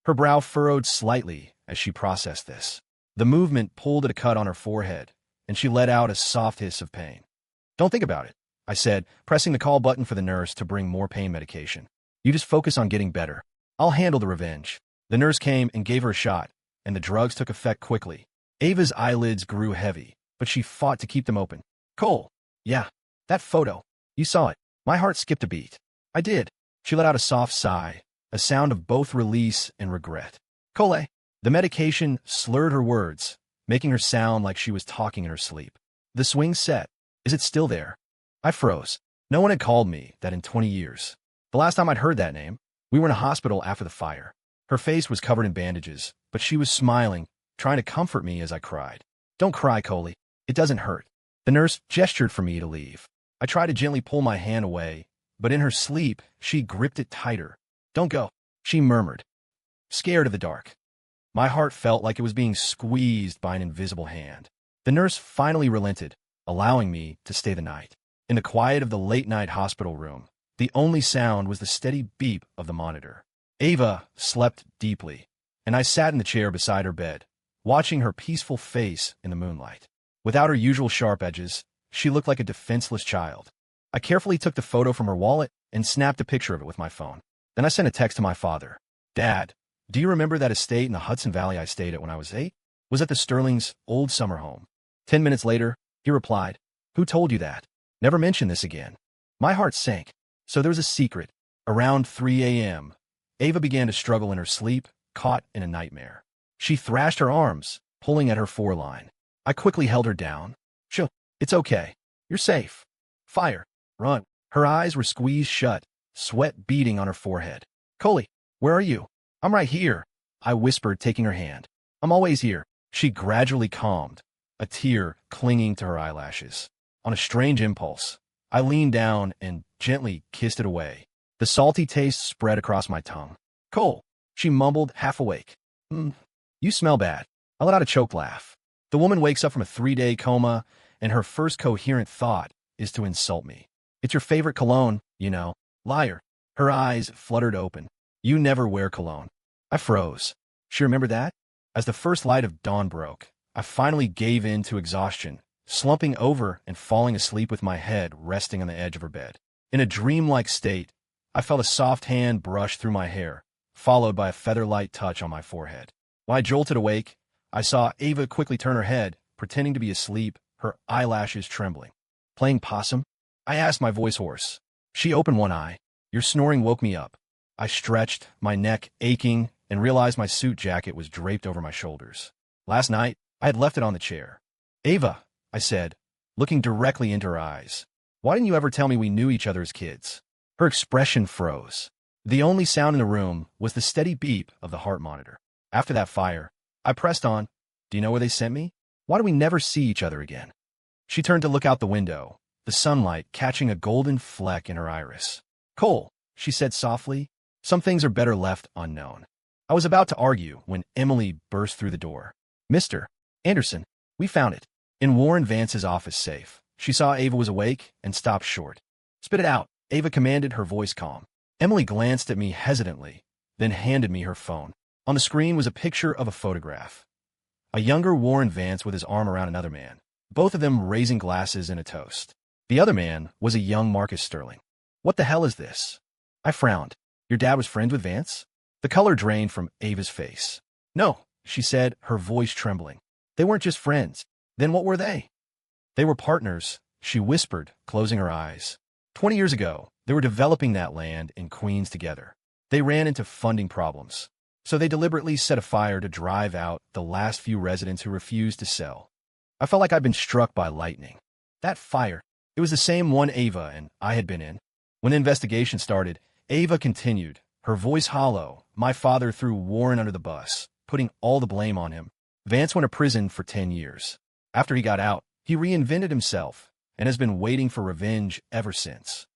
Her brow furrowed slightly as she processed this. The movement pulled at a cut on her forehead, and she let out a soft hiss of pain. "Don't think about it," I said, pressing the call button for the nurse to bring more pain medication. "You just focus on getting better. I'll handle the revenge." The nurse came and gave her a shot, and the drugs took effect quickly. Ava's eyelids grew heavy, but she fought to keep them open. "Cole." "Yeah, that photo. You saw it." My heart skipped a beat. "I did." She let out a soft sigh, a sound of both release and regret. "Cole." The medication slurred her words, making her sound like she was talking in her sleep. "The swing set. Is it still there?" I froze. No one had called me that in 20 years. The last time I'd heard that name, we were in a hospital after the fire. Her face was covered in bandages, but she was smiling, trying to comfort me as I cried. Don't cry, Coley. It doesn't hurt. The nurse gestured for me to leave. I tried to gently pull my hand away, but in her sleep, she gripped it tighter. Don't go, she murmured, scared of the dark. My heart felt like it was being squeezed by an invisible hand. The nurse finally relented, allowing me to stay the night. In the quiet of the late-night hospital room, the only sound was the steady beep of the monitor. Ava slept deeply, and I sat in the chair beside her bed, watching her peaceful face in the moonlight. Without her usual sharp edges, she looked like a defenseless child. I carefully took the photo from her wallet and snapped a picture of it with my phone. Then I sent a text to my father. Dad, do you remember that estate in the Hudson Valley I stayed at when I was 8? Was at the Sterling's old summer home. 10 minutes later, he replied, Who told you that? Never mention this again. My heart sank. So there was a secret. Around 3 a.m., Ava began to struggle in her sleep, caught in a nightmare. She thrashed her arms, pulling at her foreline. I quickly held her down. Shh, it's okay. You're safe. Fire. Run. Her eyes were squeezed shut, sweat beading on her forehead. Coley, where are you? I'm right here, I whispered, taking her hand. I'm always here. She gradually calmed, a tear clinging to her eyelashes. On a strange impulse, I leaned down and gently kissed it away. The salty taste spread across my tongue. Cole, she mumbled, half awake. You smell bad. I let out a choked laugh. The woman wakes up from a 3-day coma, and her first coherent thought is to insult me. It's your favorite cologne, you know. Liar. Her eyes fluttered open. You never wear cologne. I froze. She remembered that? As the first light of dawn broke, I finally gave in to exhaustion, slumping over and falling asleep with my head resting on the edge of her bed. In a dreamlike state, I felt a soft hand brush through my hair, followed by a feather-light touch on my forehead. When I jolted awake, I saw Ava quickly turn her head, pretending to be asleep, her eyelashes trembling. Playing possum? I asked, my voice hoarse. She opened one eye. Your snoring woke me up. I stretched, my neck aching, and realized my suit jacket was draped over my shoulders. Last night, I had left it on the chair. Ava, I said, looking directly into her eyes. Why didn't you ever tell me we knew each other as kids? Her expression froze. The only sound in the room was the steady beep of the heart monitor. After that fire, I pressed on. Do you know where they sent me? Why do we never see each other again? She turned to look out the window, the sunlight catching a golden fleck in her iris. Cole, she said softly, some things are better left unknown. I was about to argue when Emily burst through the door. Mr. Anderson, we found it. In Warren Vance's office safe. She saw Ava was awake and stopped short. Spit it out, Ava commanded, her voice calm. Emily glanced at me hesitantly, then handed me her phone. On the screen was a picture of a photograph. A younger Warren Vance with his arm around another man, both of them raising glasses in a toast. The other man was a young Marcus Sterling. What the hell is this? I frowned. Your dad was friends with Vance? The color drained from Ava's face. No, she said, her voice trembling. They weren't just friends. Then what were they? They were partners, she whispered, closing her eyes. 20 years ago, they were developing that land in Queens together. They ran into funding problems, so they deliberately set a fire to drive out the last few residents who refused to sell. I felt like I'd been struck by lightning. That fire, it was the same one Ava and I had been in. When the investigation started, Ava continued, her voice hollow. My father threw Warren under the bus, putting all the blame on him. Vance went to prison for 10 years. After he got out, he reinvented himself and has been waiting for revenge ever since.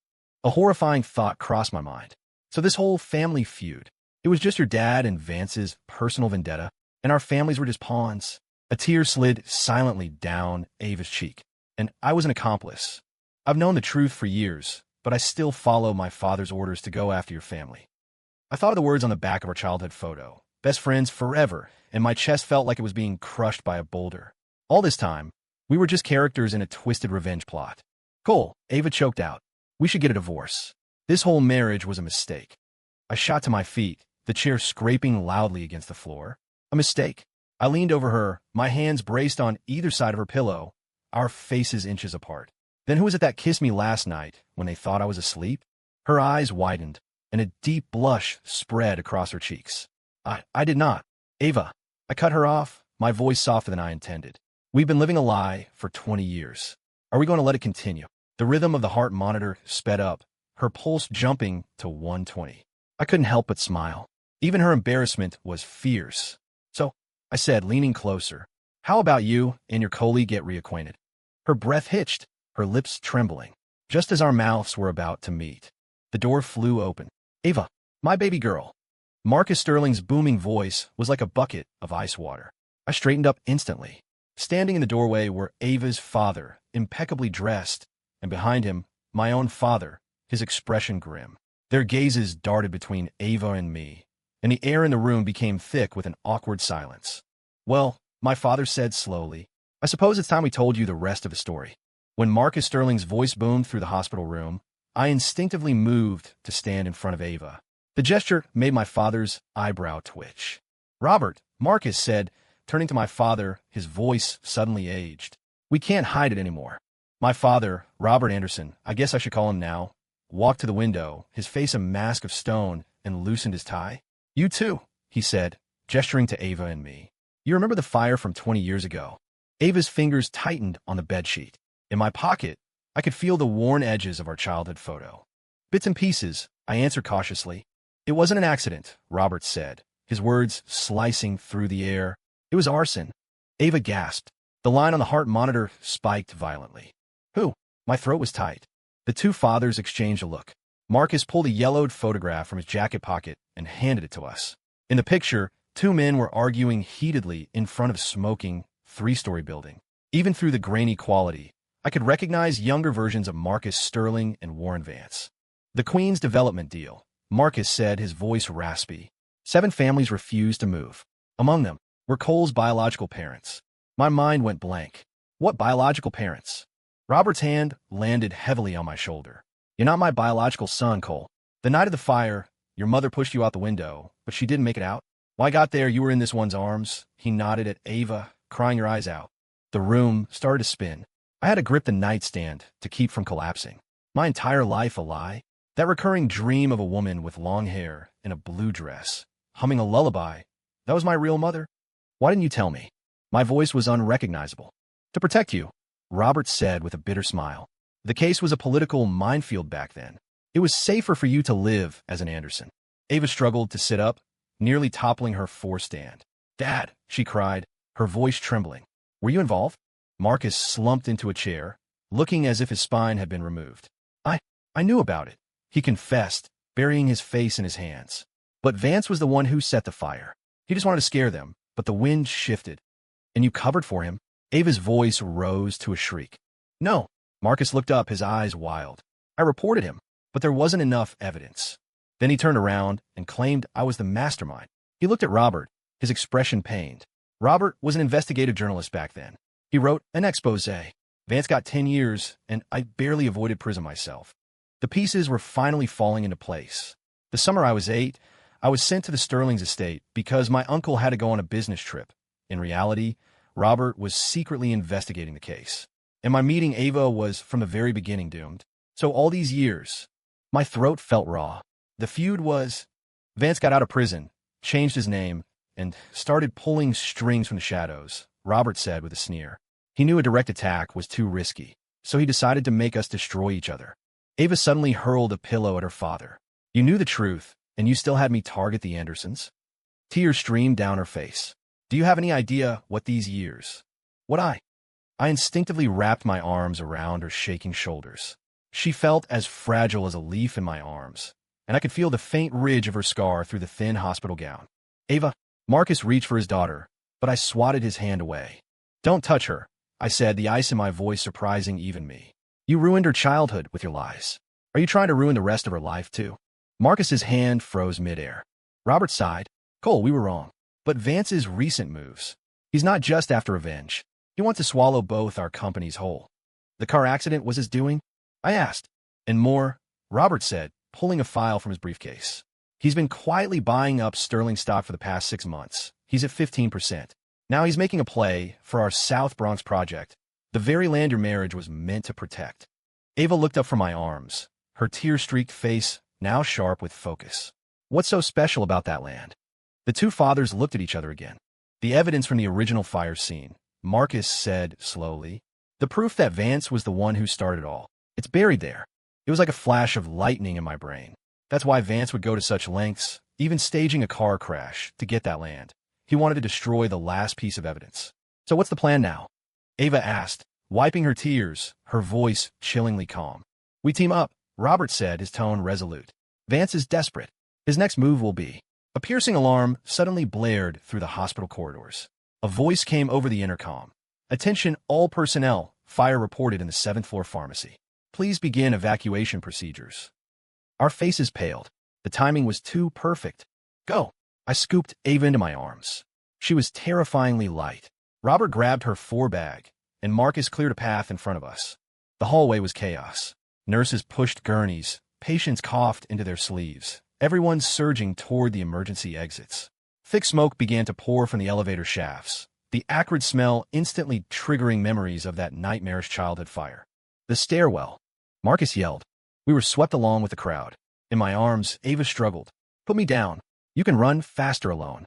A horrifying thought crossed my mind. So this whole family feud, it was just your dad and Vance's personal vendetta, and our families were just pawns. A tear slid silently down Ava's cheek, and I was an accomplice. I've known the truth for years, but I still follow my father's orders to go after your family. I thought of the words on the back of our childhood photo, best friends forever, and my chest felt like it was being crushed by a boulder. All this time, we were just characters in a twisted revenge plot. Cole, Ava choked out. We should get a divorce. This whole marriage was a mistake. I shot to my feet, the chair scraping loudly against the floor. A mistake. I leaned over her, my hands braced on either side of her pillow, our faces inches apart. Then who was it that kissed me last night when they thought I was asleep? Her eyes widened, and a deep blush spread across her cheeks. I did not. Ava. I cut her off, my voice softer than I intended. We've been living a lie for 20 years. Are we going to let it continue? The rhythm of the heart monitor sped up, her pulse jumping to 120. I couldn't help but smile. Even her embarrassment was fierce. So, I said, leaning closer, how about you and your colleague get reacquainted? Her breath hitched, her lips trembling, just as our mouths were about to meet. The door flew open. Ava, my baby girl. Marcus Sterling's booming voice was like a bucket of ice water. I straightened up instantly. Standing in the doorway were Ava's father, impeccably dressed, and behind him, my own father, his expression grim. Their gazes darted between Ava and me, and the air in the room became thick with an awkward silence. Well, my father said slowly, I suppose it's time we told you the rest of the story. When Marcus Sterling's voice boomed through the hospital room, I instinctively moved to stand in front of Ava. The gesture made my father's eyebrow twitch. Robert, Marcus said, turning to my father, his voice suddenly aged. We can't hide it anymore. My father, Robert Anderson, I guess I should call him now, walked to the window, his face a mask of stone, and loosened his tie. You too, he said, gesturing to Ava and me. You remember the fire from 20 years ago? Ava's fingers tightened on the bedsheet. In my pocket, I could feel the worn edges of our childhood photo. Bits and pieces, I answered cautiously. It wasn't an accident, Robert said, his words slicing through the air. It was arson. Ava gasped. The line on the heart monitor spiked violently. Who? My throat was tight. The two fathers exchanged a look. Marcus pulled a yellowed photograph from his jacket pocket and handed it to us. In the picture, two men were arguing heatedly in front of a smoking, three-story building. Even through the grainy quality, I could recognize younger versions of Marcus Sterling and Warren Vance. The Queen's development deal, Marcus said, his voice raspy. 7 families refused to move. Among them were Cole's biological parents. My mind went blank. What biological parents? Robert's hand landed heavily on my shoulder. You're not my biological son, Cole. The night of the fire, your mother pushed you out the window, but she didn't make it out. When I got there, you were in this one's arms. He nodded at Ava, crying her eyes out. The room started to spin. I had to grip the nightstand to keep from collapsing. My entire life a lie? That recurring dream of a woman with long hair in a blue dress, humming a lullaby, that was my real mother? Why didn't you tell me? My voice was unrecognizable. To protect you, Robert said with a bitter smile. The case was a political minefield back then. It was safer for you to live as an Anderson. Ava struggled to sit up, nearly toppling her forestand. Dad, she cried, her voice trembling. Were you involved? Marcus slumped into a chair, looking as if his spine had been removed. I knew about it, he confessed, burying his face in his hands. But Vance was the one who set the fire. He just wanted to scare them, but the wind shifted. And you covered for him? Ava's voice rose to a shriek. No. Marcus looked up, his eyes wild. I reported him, but there wasn't enough evidence. Then he turned around and claimed I was the mastermind. He looked at Robert, his expression pained. Robert was an investigative journalist back then. He wrote an exposé. Vance got 10 years, and I barely avoided prison myself. The pieces were finally falling into place. The summer I was 8, I was sent to the Sterling's estate because my uncle had to go on a business trip. In reality, Robert was secretly investigating the case. And my meeting Ava was from the very beginning doomed. So all these years, my throat felt raw. The feud was, Vance got out of prison, changed his name, and started pulling strings from the shadows, Robert said with a sneer. He knew a direct attack was too risky, so he decided to make us destroy each other. Ava suddenly hurled a pillow at her father. You knew the truth, and you still had me target the Andersons? Tears streamed down her face. Do you have any idea what these years? What I instinctively wrapped my arms around her shaking shoulders. She felt as fragile as a leaf in my arms, and I could feel the faint ridge of her scar through the thin hospital gown. Ava, Marcus reached for his daughter, but I swatted his hand away. Don't touch her, I said, the ice in my voice surprising even me. You ruined her childhood with your lies. Are you trying to ruin the rest of her life, too? Marcus's hand froze midair. Robert sighed. Cole, we were wrong. But Vance's recent moves. He's not just after revenge. He wants to swallow both our companies whole. The car accident was his doing? I asked. And more, Robert said, pulling a file from his briefcase. He's been quietly buying up Sterling stock for the past 6 months. He's at 15%. Now he's making a play for our South Bronx project, the very land your marriage was meant to protect. Ava looked up from my arms, her tear-streaked face now sharp with focus. What's so special about that land? The two fathers looked at each other again. The evidence from the original fire scene, Marcus said slowly. The proof that Vance was the one who started it all. It's buried there. It was like a flash of lightning in my brain. That's why Vance would go to such lengths even staging a car crash to get that land. He wanted to destroy the last piece of evidence. So what's the plan now? Ava asked, wiping her tears, her voice chillingly calm. We team up, Robert said, his tone resolute. Vance is desperate. His next move will be. A piercing alarm suddenly blared through the hospital corridors. A voice came over the intercom. Attention all personnel, fire reported in the 7th floor pharmacy. Please begin evacuation procedures. Our faces paled. The timing was too perfect. Go. I scooped Ava into my arms. She was terrifyingly light. Robert grabbed her bag, and Marcus cleared a path in front of us. The hallway was chaos. Nurses pushed gurneys. Patients coughed into their sleeves. Everyone surging toward the emergency exits. Thick smoke began to pour from the elevator shafts, the acrid smell instantly triggering memories of that nightmarish childhood fire. The stairwell. Marcus yelled. We were swept along with the crowd. In my arms, Ava struggled. Put me down. You can run faster alone.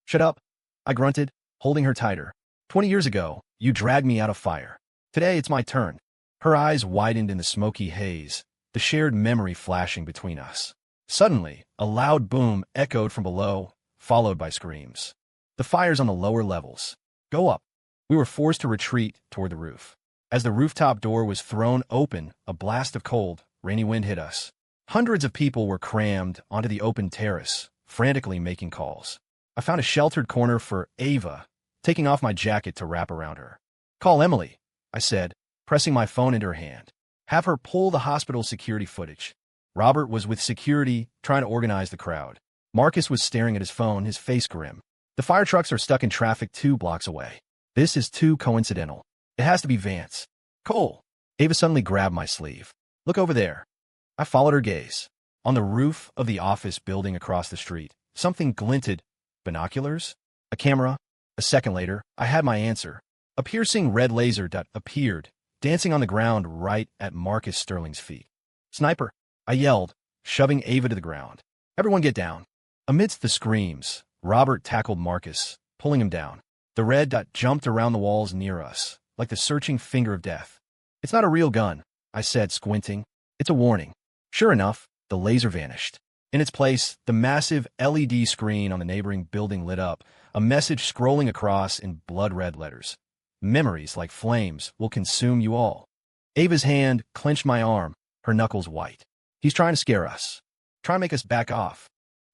Shut up, I grunted, holding her tighter. 20 years ago, you dragged me out of fire. Today it's my turn. Her eyes widened in the smoky haze, the shared memory flashing between us. Suddenly, a loud boom echoed from below, followed by screams. The fire's on the lower levels. Go up. We were forced to retreat toward the roof. As the rooftop door was thrown open, a blast of cold, rainy wind hit us. Hundreds of people were crammed onto the open terrace, frantically making calls. I found a sheltered corner for Ava, taking off my jacket to wrap around her. Call Emily, I said, pressing my phone into her hand. Have her pull the hospital security footage. Robert was with security, trying to organize the crowd. Marcus was staring at his phone, his face grim. The fire trucks are stuck in traffic 2 blocks away. This is too coincidental. It has to be Vance. Cole. Ava suddenly grabbed my sleeve. Look over there. I followed her gaze. On the roof of the office building across the street, something glinted. Binoculars? A camera? A second later, I had my answer. A piercing red laser dot appeared, dancing on the ground right at Marcus Sterling's feet. Sniper, I yelled, shoving Ava to the ground. Everyone get down. Amidst the screams, Robert tackled Marcus, pulling him down. The red dot jumped around the walls near us, like the searching finger of death. It's not a real gun, I said, squinting. It's a warning. Sure enough, the laser vanished. In its place, the massive LED screen on the neighboring building lit up, a message scrolling across in blood-red letters. Memories like flames will consume you all. Ava's hand clenched my arm, her knuckles white. He's trying to scare us. Trying to make us back off.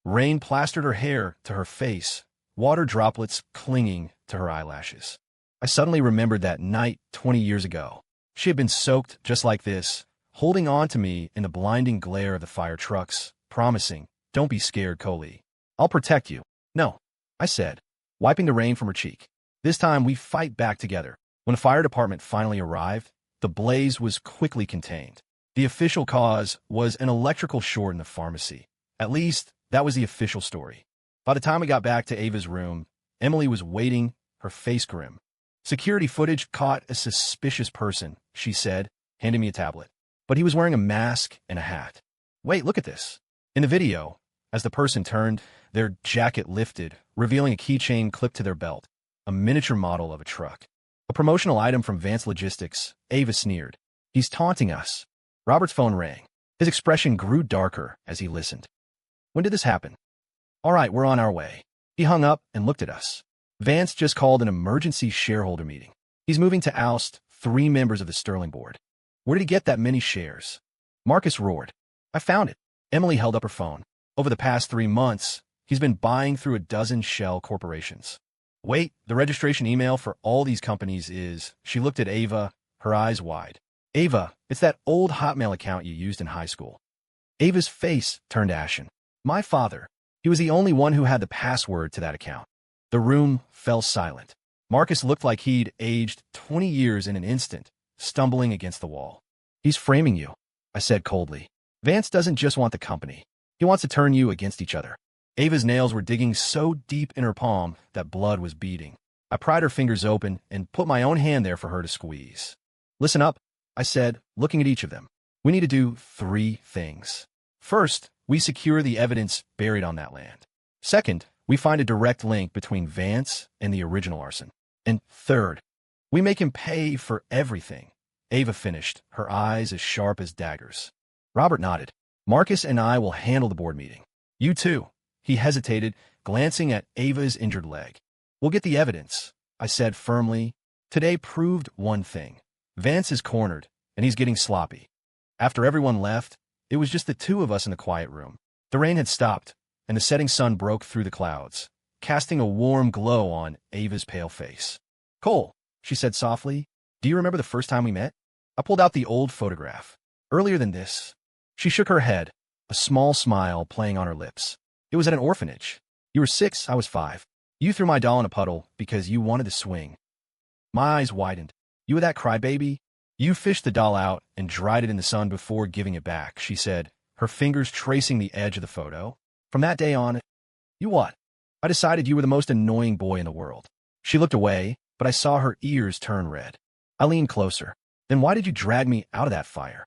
Rain plastered her hair to her face, water droplets clinging to her eyelashes. I suddenly remembered that night 20 years ago. She had been soaked just like this, holding on to me in the blinding glare of the fire trucks, promising, don't be scared, Coley. I'll protect you. No, I said, wiping the rain from her cheek. This time we fight back together. When the fire department finally arrived, the blaze was quickly contained. The official cause was an electrical short in the pharmacy. At least, that was the official story. By the time we got back to Ava's room, Emily was waiting, her face grim. Security footage caught a suspicious person, she said, handing me a tablet. But he was wearing a mask and a hat. Wait, look at this. In the video, as the person turned, their jacket lifted, revealing a keychain clipped to their belt, a miniature model of a truck. A promotional item from Vance Logistics, Ava sneered. He's taunting us. Robert's phone rang. His expression grew darker as he listened. When did this happen? All right, we're on our way. He hung up and looked at us. Vance just called an emergency shareholder meeting. He's moving to oust 3 members of the Sterling board. Where did he get that many shares? Marcus roared. I found it. Emily held up her phone. Over the past 3 months, he's been buying through a dozen shell corporations. Wait, the registration email for all these companies is... She looked at Ava, her eyes wide. Ava, it's that old Hotmail account you used in high school. Ava's face turned ashen. My father. He was the only one who had the password to that account. The room fell silent. Marcus looked like he'd aged 20 years in an instant, stumbling against the wall. He's framing you, I said coldly. Vance doesn't just want the company. He wants to turn you against each other. Ava's nails were digging so deep in her palm that blood was beading. I pried her fingers open and put my own hand there for her to squeeze. Listen up, I said, looking at each of them. We need to do 3 things. First, we secure the evidence buried on that land. Second, we find a direct link between Vance and the original arson. And third, we make him pay for everything. Ava finished, her eyes as sharp as daggers. Robert nodded. Marcus and I will handle the board meeting. You too, He hesitated, glancing at Ava's injured leg. We'll get the evidence, I said firmly. Today proved one thing. Vance is cornered, and he's getting sloppy. After everyone left, it was just the two of us in the quiet room. The rain had stopped, and the setting sun broke through the clouds, casting a warm glow on Ava's pale face. Cole, she said softly, do you remember the first time we met? I pulled out the old photograph. Earlier than this. She shook her head, a small smile playing on her lips. It was at an orphanage. You were 6, I was 5. You threw my doll in a puddle because you wanted to swing. My eyes widened. You were that crybaby? You fished the doll out and dried it in the sun before giving it back, she said, her fingers tracing the edge of the photo. From that day on, you what? I decided you were the most annoying boy in the world. She looked away, but I saw her ears turn red. I leaned closer. Then why did you drag me out of that fire?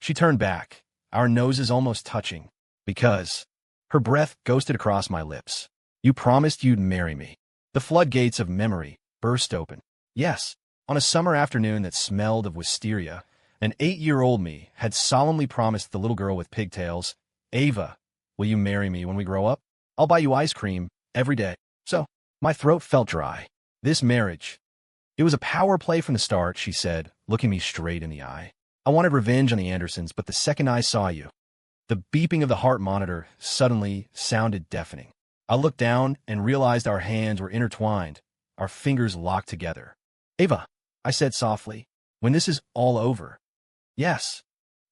She turned back, our noses almost touching. Because. Her breath ghosted across my lips. You promised you'd marry me. The floodgates of memory burst open. Yes, on a summer afternoon that smelled of wisteria, an 8-year-old me had solemnly promised the little girl with pigtails, Ava, will you marry me when we grow up? I'll buy you ice cream every day. So, my throat felt dry. This marriage. It was a power play from the start, she said, looking me straight in the eye. I wanted revenge on the Andersons, but the second I saw you, the beeping of the heart monitor suddenly sounded deafening. I looked down and realized our hands were intertwined, our fingers locked together. Ava, I said softly, when this is all over. Yes.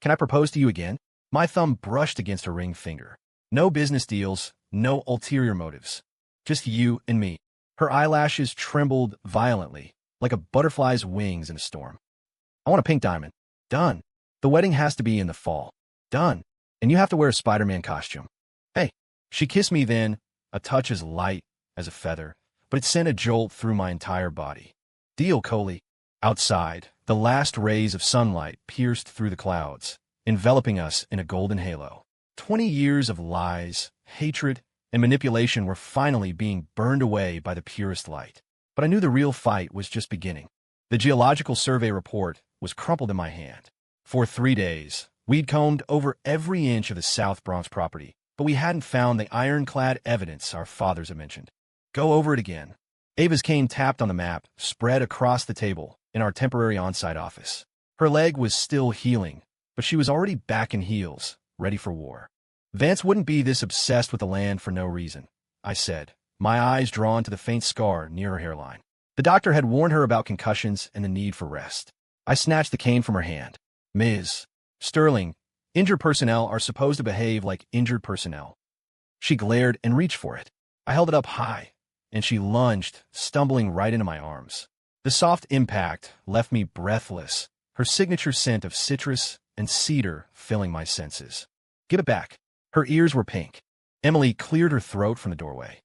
Can I propose to you again? My thumb brushed against her ring finger. No business deals, no ulterior motives. Just you and me. Her eyelashes trembled violently, like a butterfly's wings in a storm. I want a pink diamond. Done. The wedding has to be in the fall. Done. And you have to wear a Spider-Man costume. Hey. She kissed me then, a touch as light as a feather, but it sent a jolt through my entire body. Deal, Coley. Outside, the last rays of sunlight pierced through the clouds, enveloping us in a golden halo. 20 years of lies, hatred, and manipulation were finally being burned away by the purest light. But I knew the real fight was just beginning. The geological survey report was crumpled in my hand. For 3 days, we'd combed over every inch of the South Bronx property, but we hadn't found the ironclad evidence our fathers had mentioned. Go over it again. Ava's cane tapped on the map, spread across the table in our temporary on-site office. Her leg was still healing, but she was already back in heels, ready for war. Vance wouldn't be this obsessed with the land for no reason, I said, my eyes drawn to the faint scar near her hairline. The doctor had warned her about concussions and the need for rest. I snatched the cane from her hand. Ms. Sterling, injured personnel are supposed to behave like injured personnel. She glared and reached for it. I held it up high, and she lunged, stumbling right into my arms. The soft impact left me breathless, her signature scent of citrus and cedar filling my senses. Give it back. Her ears were pink. Emily cleared her throat from the doorway.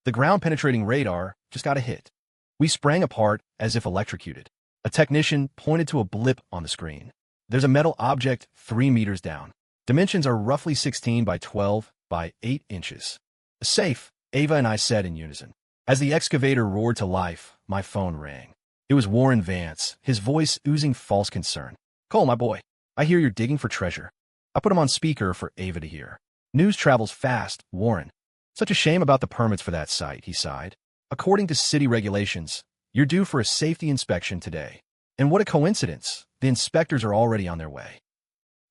The ground-penetrating radar just got a hit. We sprang apart as if electrocuted. A technician pointed to a blip on the screen. There's a metal object 3 meters down. Dimensions are roughly 16 by 12 by 8 inches. Safe, Ava and I said in unison. As the excavator roared to life, my phone rang. It was Warren Vance, his voice oozing false concern. Cole, my boy, I hear you're digging for treasure. I put him on speaker for Ava to hear. News travels fast, Warren. Such a shame about the permits for that site, he sighed. According to city regulations, you're due for a safety inspection today. And what a coincidence. The inspectors are already on their way.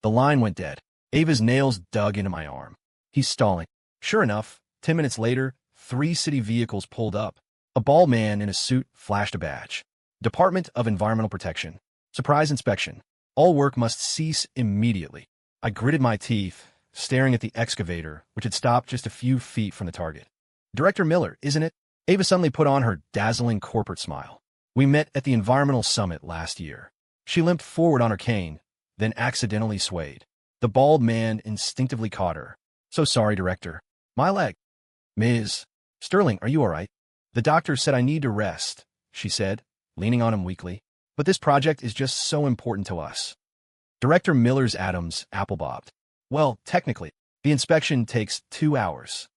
The line went dead. Ava's nails dug into my arm. He's stalling. Sure enough, 10 minutes later, 3 city vehicles pulled up. A bald man in a suit flashed a badge. Department of Environmental Protection. Surprise inspection. All work must cease immediately. I gritted my teeth, staring at the excavator, which had stopped just a few feet from the target. Director Miller, isn't it? Ava suddenly put on her dazzling corporate smile. We met at the Environmental Summit last year. She limped forward on her cane, then accidentally swayed. The bald man instinctively caught her. So sorry, Director. My leg. Ms. Sterling, are you all right? The doctor said I need to rest, she said, leaning on him weakly. But this project is just so important to us. Director Miller's atoms apple-bobbed. Well, technically, the inspection takes 2 hours.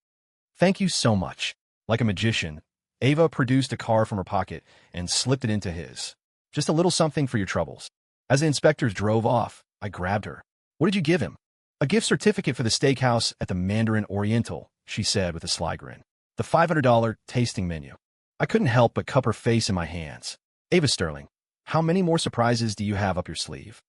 Thank you so much. Like a magician, Ava produced a card from her pocket and slipped it into his. Just a little something for your troubles. As the inspectors drove off, I grabbed her. What did you give him? A gift certificate for the steakhouse at the Mandarin Oriental, she said with a sly grin. The $500 tasting menu. I couldn't help but cup her face in my hands. Ava Sterling, how many more surprises do you have up your sleeve?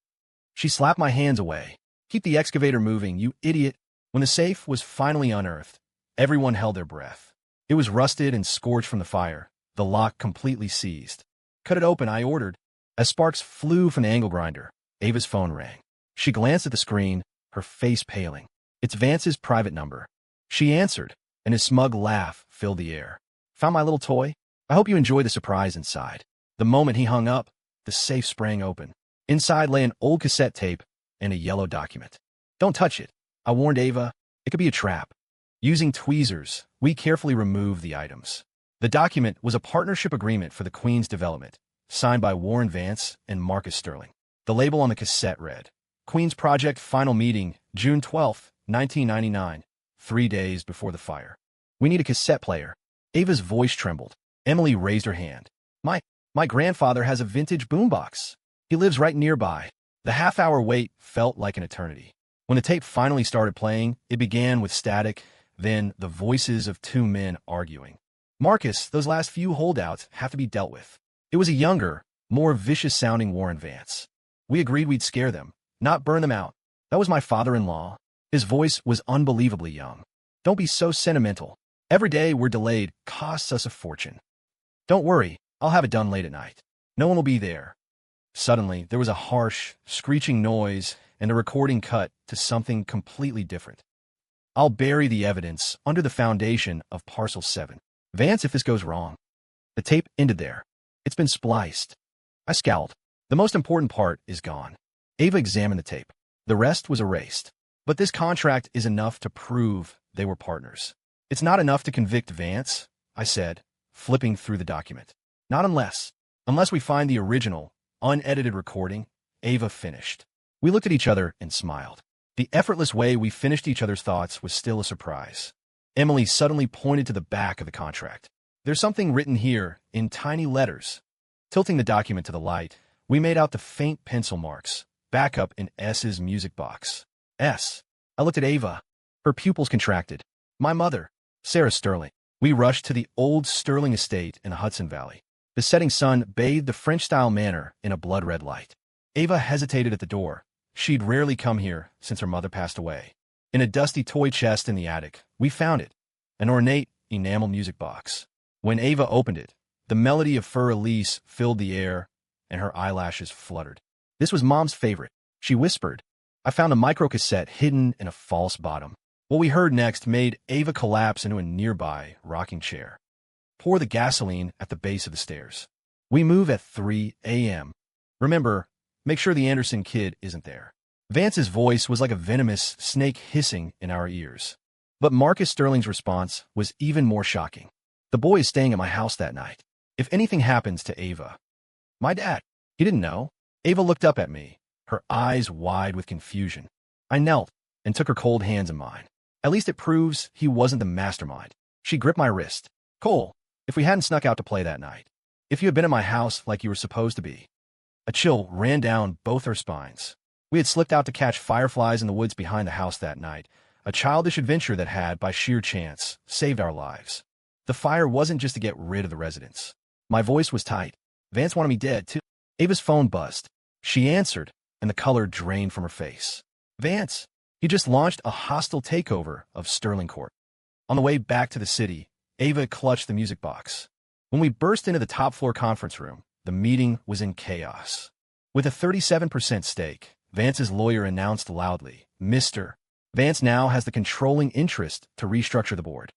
She slapped my hands away. Keep the excavator moving, you idiot. When the safe was finally unearthed, everyone held their breath. It was rusted and scorched from the fire, the lock completely seized. Cut it open, I ordered. As sparks flew from the angle grinder, Ava's phone rang. She glanced at the screen, her face paling. It's Vance's private number. She answered, and his smug laugh filled the air. Found my little toy? I hope you enjoy the surprise inside. The moment he hung up, the safe sprang open. Inside lay an old cassette tape and a yellow document. Don't touch it, I warned Ava. It could be a trap. Using tweezers, we carefully removed the items. The document was a partnership agreement for the Queen's development, signed by Warren Vance and Marcus Sterling. The label on the cassette read, Queen's Project Final Meeting, June 12, 1999, 3 days before the fire. We need a cassette player. Ava's voice trembled. Emily raised her hand. My grandfather has a vintage boombox. He lives right nearby. The half-hour wait felt like an eternity. When the tape finally started playing, it began with static, then the voices of two men arguing. Marcus, those last few holdouts have to be dealt with. It was a younger, more vicious-sounding Warren Vance. We agreed we'd scare them, not burn them out. That was my father-in-law. His voice was unbelievably young. Don't be so sentimental. Every day we're delayed costs us a fortune. Don't worry, I'll have it done late at night. No one will be there. Suddenly, there was a harsh, screeching noise, and the recording cut to something completely different. I'll bury the evidence under the foundation of Parcel 7. Vance, if this goes wrong. The tape ended there. It's been spliced. I scowled. The most important part is gone. Ava examined the tape. The rest was erased. But this contract is enough to prove they were partners. It's not enough to convict Vance, I said, flipping through the document. Not unless we find the original, unedited recording, Ava finished. We looked at each other and smiled. The effortless way we finished each other's thoughts was still a surprise. Emily suddenly pointed to the back of the contract. There's something written here in tiny letters. Tilting the document to the light, we made out the faint pencil marks, back up in S's music box. S. I looked at Ava. Her pupils contracted. My mother, Sarah Sterling. We rushed to the old Sterling estate in the Hudson Valley. The setting sun bathed the French-style manor in a blood-red light. Ava hesitated at the door. She'd rarely come here since her mother passed away. In a dusty toy chest in the attic, we found it, an ornate enamel music box. When Ava opened it, the melody of Fur Elise filled the air, and her eyelashes fluttered. This was Mom's favorite, she whispered. I found a microcassette hidden in a false bottom. What we heard next made Ava collapse into a nearby rocking chair. Pour the gasoline at the base of the stairs. We move at 3 a.m. Remember, make sure the Anderson kid isn't there. Vance's voice was like a venomous snake hissing in our ears. But Marcus Sterling's response was even more shocking. The boy is staying at my house that night. If anything happens to Ava. My dad. He didn't know. Ava looked up at me, her eyes wide with confusion. I knelt and took her cold hands in mine. At least it proves he wasn't the mastermind. She gripped my wrist. Cole, if we hadn't snuck out to play that night, if you had been at my house like you were supposed to be. A chill ran down both our spines. We had slipped out to catch fireflies in the woods behind the house that night, a childish adventure that had, by sheer chance, saved our lives. The fire wasn't just to get rid of the residents. My voice was tight. Vance wanted me dead, too. Ava's phone buzzed. She answered, and the color drained from her face. Vance, he just launched a hostile takeover of Sterling Court. On the way back to the city, Ava clutched the music box. When we burst into the top-floor conference room, the meeting was in chaos. With a 37% stake, Vance's lawyer announced loudly, Mr. Vance now has the controlling interest to restructure the board.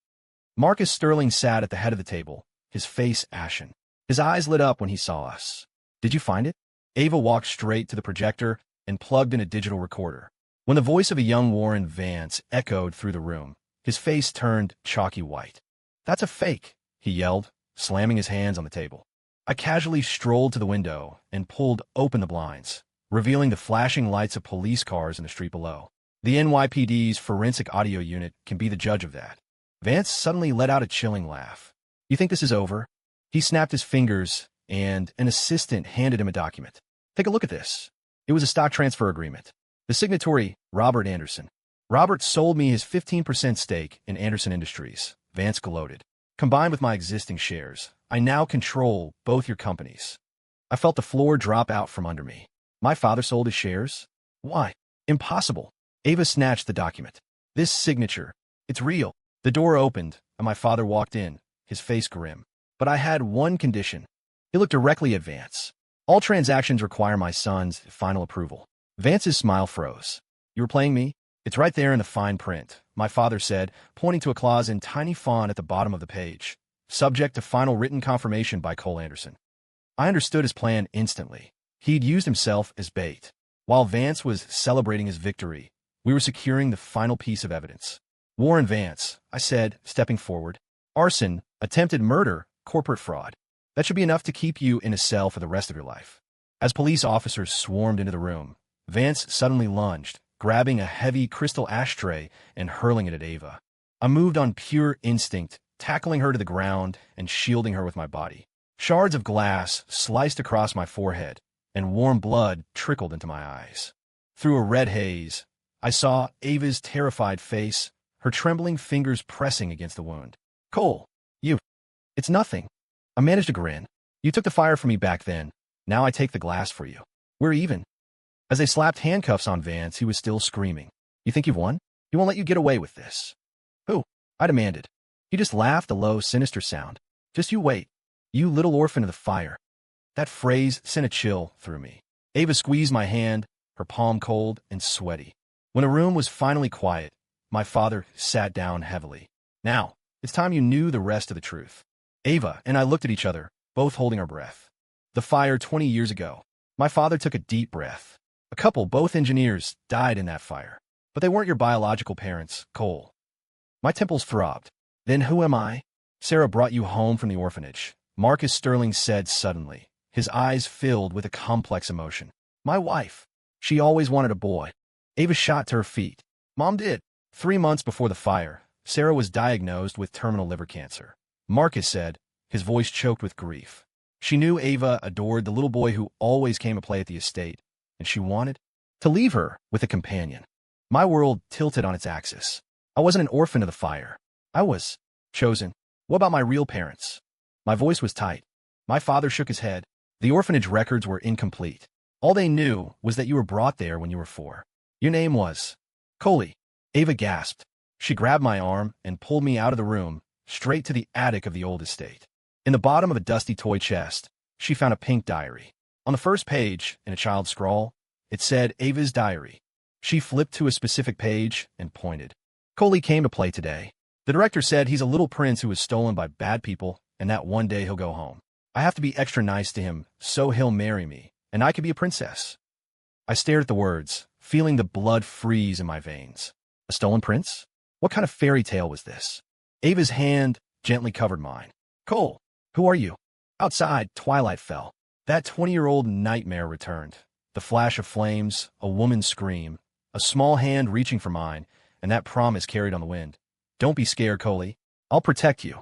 Marcus Sterling sat at the head of the table, his face ashen. His eyes lit up when he saw us. Did you find it? Ava walked straight to the projector and plugged in a digital recorder. When the voice of a young Warren Vance echoed through the room, his face turned chalky white. That's a fake, he yelled, slamming his hands on the table. I casually strolled to the window and pulled open the blinds, revealing the flashing lights of police cars in the street below. The NYPD's forensic audio unit can be the judge of that. Vance suddenly let out a chilling laugh. You think this is over? He snapped his fingers, and an assistant handed him a document. Take a look at this. It was a stock transfer agreement. The signatory, Robert Anderson. Robert sold me his 15% stake in Anderson Industries, Vance gloated. Combined with my existing shares, I now control both your companies. I felt the floor drop out from under me. My father sold his shares? Why? Impossible. Ava snatched the document. This signature. It's real. The door opened, and my father walked in, his face grim. But I had one condition. He looked directly at Vance. All transactions require my son's final approval. Vance's smile froze. You were playing me? It's right there in the fine print, my father said, pointing to a clause in tiny font at the bottom of the page. Subject to final written confirmation by Cole Anderson. I understood his plan instantly. He'd used himself as bait. While Vance was celebrating his victory, we were securing the final piece of evidence. Warren Vance, I said, stepping forward. Arson, attempted murder, corporate fraud. That should be enough to keep you in a cell for the rest of your life. As police officers swarmed into the room, Vance suddenly lunged, grabbing a heavy crystal ashtray and hurling it at Ava. I moved on pure instinct, tackling her to the ground and shielding her with my body. Shards of glass sliced across my forehead, and warm blood trickled into my eyes. Through a red haze, I saw Ava's terrified face, her trembling fingers pressing against the wound. Cole, you. It's nothing. I managed to grin. You took the fire from me back then. Now I take the glass for you. We're even. As they slapped handcuffs on Vance, he was still screaming. You think you've won? He won't let you get away with this. Who? I demanded. He just laughed, a low, sinister sound. Just you wait. You little orphan of the fire. That phrase sent a chill through me. Ava squeezed my hand, her palm cold and sweaty. When the room was finally quiet, my father sat down heavily. Now, it's time you knew the rest of the truth. Ava and I looked at each other, both holding our breath. The fire 20 years ago. My father took a deep breath. A couple, both engineers, died in that fire. But they weren't your biological parents, Cole. My temples throbbed. Then who am I? Sarah brought you home from the orphanage, Marcus Sterling said suddenly, his eyes filled with a complex emotion. My wife. She always wanted a boy. Ava shot to her feet. Mom did. 3 months before the fire, Sarah was diagnosed with terminal liver cancer. Marcus said, his voice choked with grief. She knew Ava adored the little boy who always came to play at the estate, and she wanted to leave her with a companion. My world tilted on its axis. I wasn't an orphan of the fire. I was chosen. What about my real parents? My voice was tight. My father shook his head. The orphanage records were incomplete. All they knew was that you were brought there when you were 4. Your name was Coley. Ava gasped. She grabbed my arm and pulled me out of the room, straight to the attic of the old estate. In the bottom of a dusty toy chest, she found a pink diary. On the first page, in a child's scrawl, it said Ava's diary. She flipped to a specific page and pointed. Coley came to play today. The director said he's a little prince who was stolen by bad people and that one day he'll go home. I have to be extra nice to him so he'll marry me, and I could be a princess. I stared at the words, feeling the blood freeze in my veins. A stolen prince? What kind of fairy tale was this? Ava's hand gently covered mine. Cole, who are you? Outside, twilight fell. That 20-year-old nightmare returned. The flash of flames, a woman's scream, a small hand reaching for mine, and that promise carried on the wind. Don't be scared, Coley. I'll protect you.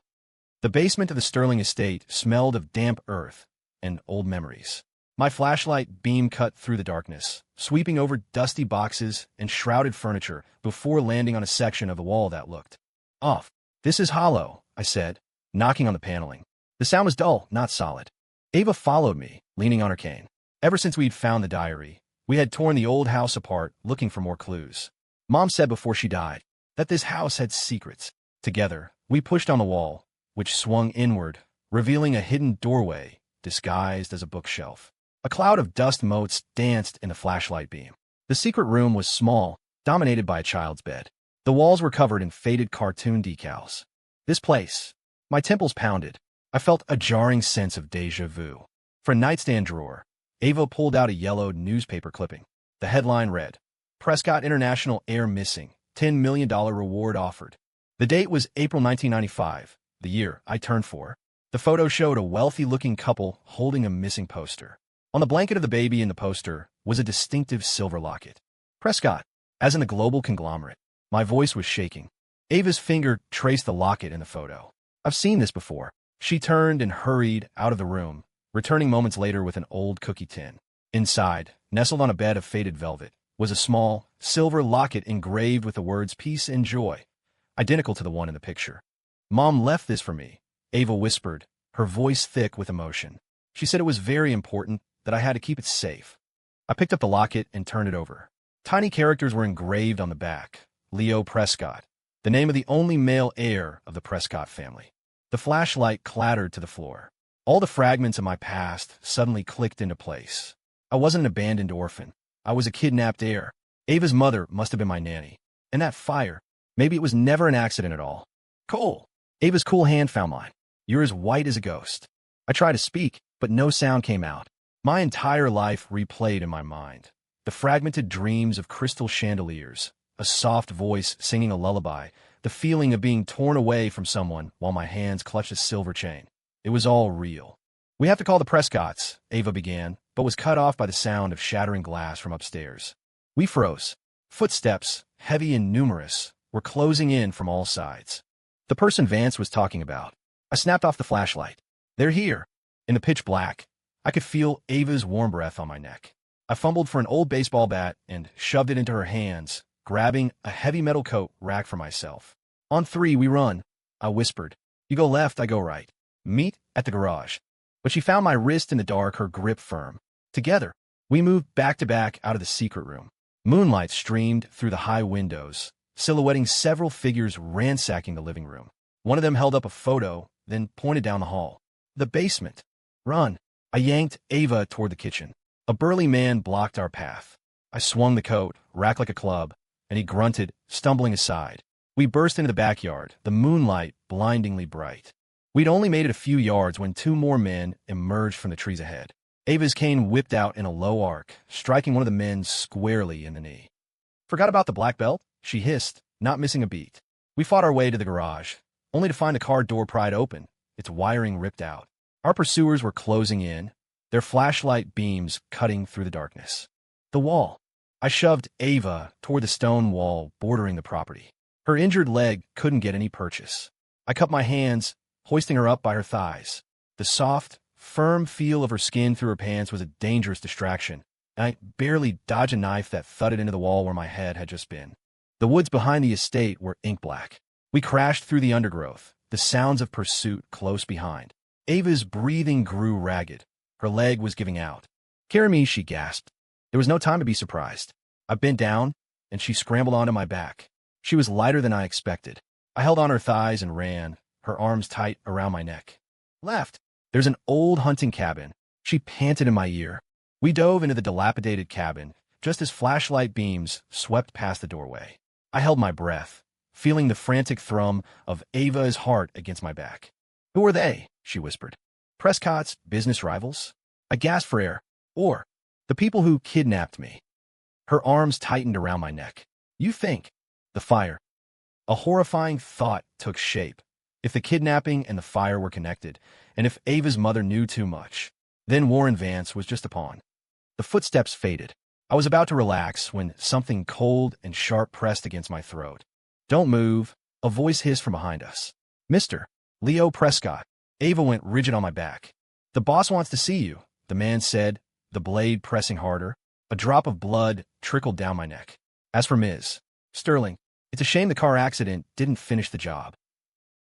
The basement of the Sterling estate smelled of damp earth and old memories. My flashlight beam cut through the darkness, sweeping over dusty boxes and shrouded furniture before landing on a section of the wall that looked off. This is hollow, I said, knocking on the paneling. The sound was dull, not solid. Ava followed me, leaning on her cane. Ever since we'd found the diary, we had torn the old house apart, looking for more clues. Mom said before she died that this house had secrets. Together, we pushed on the wall, which swung inward, revealing a hidden doorway disguised as a bookshelf. A cloud of dust motes danced in the flashlight beam. The secret room was small, dominated by a child's bed. The walls were covered in faded cartoon decals. This place. My temples pounded. I felt a jarring sense of déjà vu. From a nightstand drawer, Ava pulled out a yellowed newspaper clipping. The headline read, Prescott International Heir Missing, $10 million reward offered. The date was April 1995, the year I turned 4. The photo showed a wealthy-looking couple holding a missing poster. On the blanket of the baby in the poster was a distinctive silver locket. Prescott, as in a global conglomerate. My voice was shaking. Ava's finger traced the locket in the photo. I've seen this before. She turned and hurried out of the room, returning moments later with an old cookie tin. Inside, nestled on a bed of faded velvet, was a small, silver locket engraved with the words peace and joy, identical to the one in the picture. "Mom left this for me," Ava whispered, her voice thick with emotion. "She said it was very important, that I had to keep it safe." I picked up the locket and turned it over. Tiny characters were engraved on the back. Leo Prescott, the name of the only male heir of the Prescott family. The flashlight clattered to the floor. All the fragments of my past suddenly clicked into place. I wasn't an abandoned orphan. I was a kidnapped heir. Ava's mother must have been my nanny. And that fire, maybe it was never an accident at all. "Cole!" Ava's cool hand found mine. "You're as white as a ghost." I tried to speak, but no sound came out. My entire life replayed in my mind. The fragmented dreams of crystal chandeliers, a soft voice singing a lullaby, the feeling of being torn away from someone while my hands clutched a silver chain. It was all real. "We have to call the Prescotts," Ava began, but was cut off by the sound of shattering glass from upstairs. We froze. Footsteps, heavy and numerous, were closing in from all sides. The person Vance was talking about. I snapped off the flashlight. "They're here." In the pitch black, I could feel Ava's warm breath on my neck. I fumbled for an old baseball bat and shoved it into her hands, grabbing a heavy metal coat rack for myself. "On 3, we run," I whispered. "You go left, I go right. Meet at the garage." But she found my wrist in the dark, her grip firm. Together, we moved back to back out of the secret room. Moonlight streamed through the high windows, silhouetting several figures ransacking the living room. One of them held up a photo, then pointed down the hall. "The basement. Run." I yanked Ava toward the kitchen. A burly man blocked our path. I swung the coat, racked like a club, and he grunted, stumbling aside. We burst into the backyard, the moonlight blindingly bright. We'd only made it a few yards when 2 more men emerged from the trees ahead. Ava's cane whipped out in a low arc, striking one of the men squarely in the knee. "Forgot about the black belt?" she hissed, not missing a beat. We fought our way to the garage, only to find the car door pried open, its wiring ripped out. Our pursuers were closing in, their flashlight beams cutting through the darkness. The wall. I shoved Ava toward the stone wall bordering the property. Her injured leg couldn't get any purchase. I cupped my hands, hoisting her up by her thighs. The soft, firm feel of her skin through her pants was a dangerous distraction, and I barely dodged a knife that thudded into the wall where my head had just been. The woods behind the estate were ink black. We crashed through the undergrowth, the sounds of pursuit close behind. Ava's breathing grew ragged. Her leg was giving out. "Carry me," she gasped. There was no time to be surprised. I bent down, and she scrambled onto my back. She was lighter than I expected. I held on her thighs and ran, her arms tight around my neck. "Left. There's an old hunting cabin." She panted in my ear. We dove into the dilapidated cabin, just as flashlight beams swept past the doorway. I held my breath, feeling the frantic thrum of Ava's heart against my back. "Who are they?" she whispered. "Prescott's business rivals?" I gasped for air. "Or the people who kidnapped me." Her arms tightened around my neck. "You think." The fire. A horrifying thought took shape. If the kidnapping and the fire were connected, and if Ava's mother knew too much, then Warren Vance was just a pawn. The footsteps faded. I was about to relax when something cold and sharp pressed against my throat. "Don't move," a voice hissed from behind us. "Mr. Leo Prescott." Ava went rigid on my back. "The boss wants to see you," the man said, the blade pressing harder. A drop of blood trickled down my neck. As for Ms. Sterling, it's a shame the car accident didn't finish the job.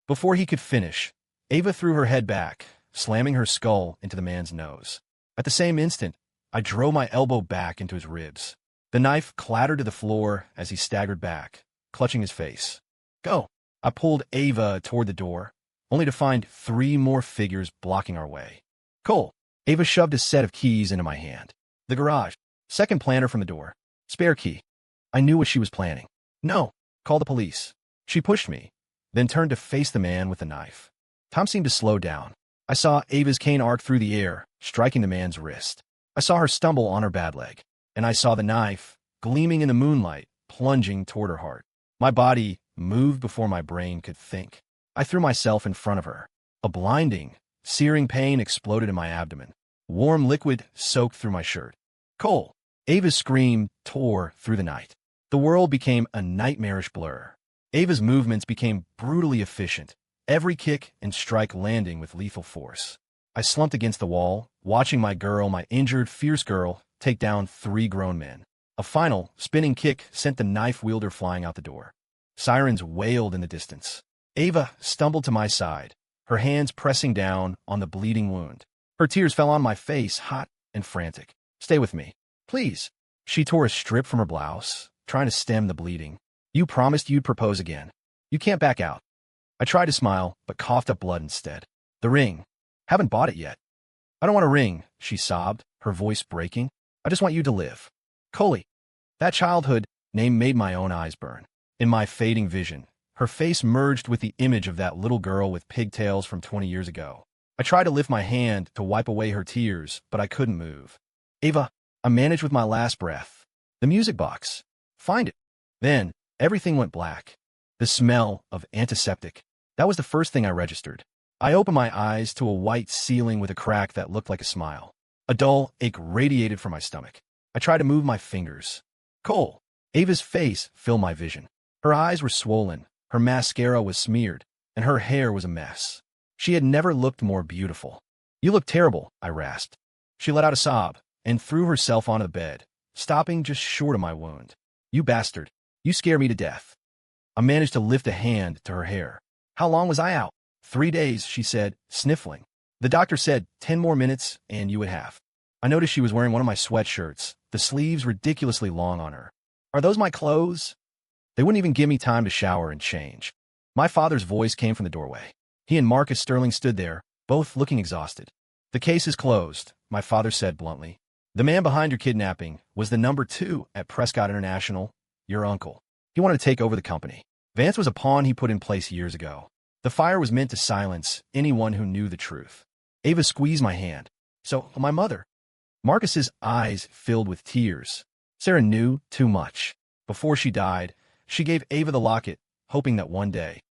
Before he could finish, Ava threw her head back, slamming her skull into the man's nose. At the same instant, I drove my elbow back into his ribs. The knife clattered to the floor as he staggered back, clutching his face. "Go." I pulled Ava toward the door, only to find 3 more figures blocking our way. "Cole." Ava shoved a set of keys into my hand. "The garage. Second planter from the door. Spare key." I knew what she was planning. "No. Call the police." She pushed me, then turned to face the man with the knife. Time seemed to slow down. I saw Ava's cane arc through the air, striking the man's wrist. I saw her stumble on her bad leg, and I saw the knife, gleaming in the moonlight, plunging toward her heart. My body moved before my brain could think. I threw myself in front of her. A blinding, searing pain exploded in my abdomen. Warm liquid soaked through my shirt. "Cole!" Ava's scream tore through the night. The world became a nightmarish blur. Ava's movements became brutally efficient, every kick and strike landing with lethal force. I slumped against the wall, watching my girl, my injured, fierce girl, take down 3 grown men. A final, spinning kick sent the knife wielder flying out the door. Sirens wailed in the distance. Ava stumbled to my side, her hands pressing down on the bleeding wound. Her tears fell on my face, hot and frantic. "Stay with me, please." She tore a strip from her blouse, trying to stem the bleeding. "You promised you'd propose again. You can't back out." I tried to smile, but coughed up blood instead. "The ring. Haven't bought it yet." "I don't want a ring," she sobbed, her voice breaking. "I just want you to live." Coley. That childhood name made my own eyes burn. In my fading vision, her face merged with the image of that little girl with pigtails from 20 years ago. I tried to lift my hand to wipe away her tears, but I couldn't move. "Ava," I managed with my last breath. "The music box. Find it." Then, everything went black. The smell of antiseptic. That was the first thing I registered. I opened my eyes to a white ceiling with a crack that looked like a smile. A dull ache radiated from my stomach. I tried to move my fingers. Cole. Ava's face filled my vision. Her eyes were swollen, her mascara was smeared, and her hair was a mess. She had never looked more beautiful. "You look terrible," I rasped. She let out a sob and threw herself onto the bed, stopping just short of my wound. "You bastard. You scare me to death." I managed to lift a hand to her hair. "How long was I out?" 3 days, she said, sniffling. "The doctor said 10 more minutes and you would have." I noticed she was wearing one of my sweatshirts, the sleeves ridiculously long on her. "Are those my clothes?" They wouldn't even give me time to shower and change. My father's voice came from the doorway. He and Marcus Sterling stood there, both looking exhausted. "The case is closed," my father said bluntly. "The man behind your kidnapping was the number 2 at Prescott International, your uncle. He wanted to take over the company. Vance was a pawn he put in place years ago. The fire was meant to silence anyone who knew the truth." Ava squeezed my hand. "So, my mother?" Marcus's eyes filled with tears. Sarah knew too much. Before she died, she gave Ava the locket, hoping that one day.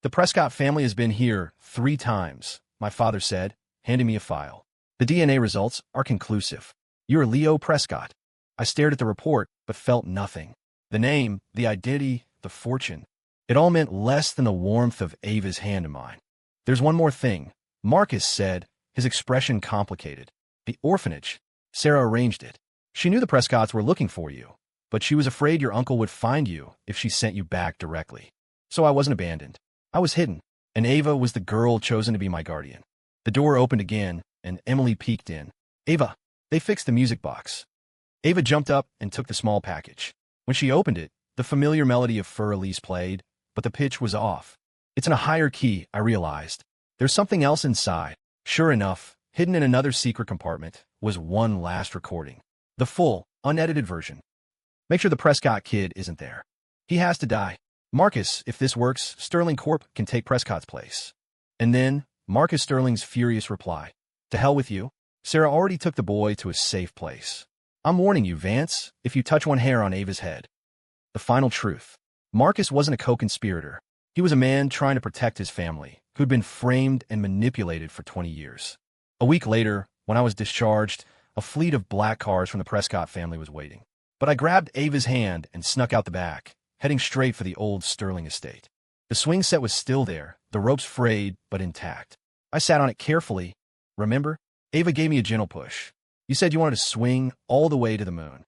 "The Prescott family has been here 3 times, my father said, handing me a file. "The DNA results are conclusive. You're Leo Prescott." I stared at the report, but felt nothing. The name, the identity, the fortune. It all meant less than the warmth of Ava's hand in mine. "There's one more thing," Marcus said, his expression complicated. "The orphanage. Sarah arranged it. She knew the Prescotts were looking for you, but she was afraid your uncle would find you if she sent you back directly. So I wasn't abandoned. I was hidden, and Ava was the girl chosen to be my guardian." The door opened again, and Emily peeked in. "Ava, they fixed the music box." Ava jumped up and took the small package. When she opened it, the familiar melody of Fur Elise played, but the pitch was off. "It's in a higher key," I realized. "There's something else inside." Sure enough, hidden in another secret compartment, was one last recording. The full, unedited version. "Make sure the Prescott kid isn't there. He has to die. Marcus, if this works, Sterling Corp can take Prescott's place." And then, Marcus Sterling's furious reply. "To hell with you. Sarah already took the boy to a safe place. I'm warning you, Vance, if you touch one hair on Ava's head." The final truth. Marcus wasn't a co-conspirator. He was a man trying to protect his family, who'd been framed and manipulated for 20 years. A week later, when I was discharged, a fleet of black cars from the Prescott family was waiting. But I grabbed Ava's hand and snuck out the back, heading straight for the old Sterling estate. The swing set was still there, the ropes frayed but intact. I sat on it carefully. "Remember?" Ava gave me a gentle push. "You said you wanted to swing all the way to the moon."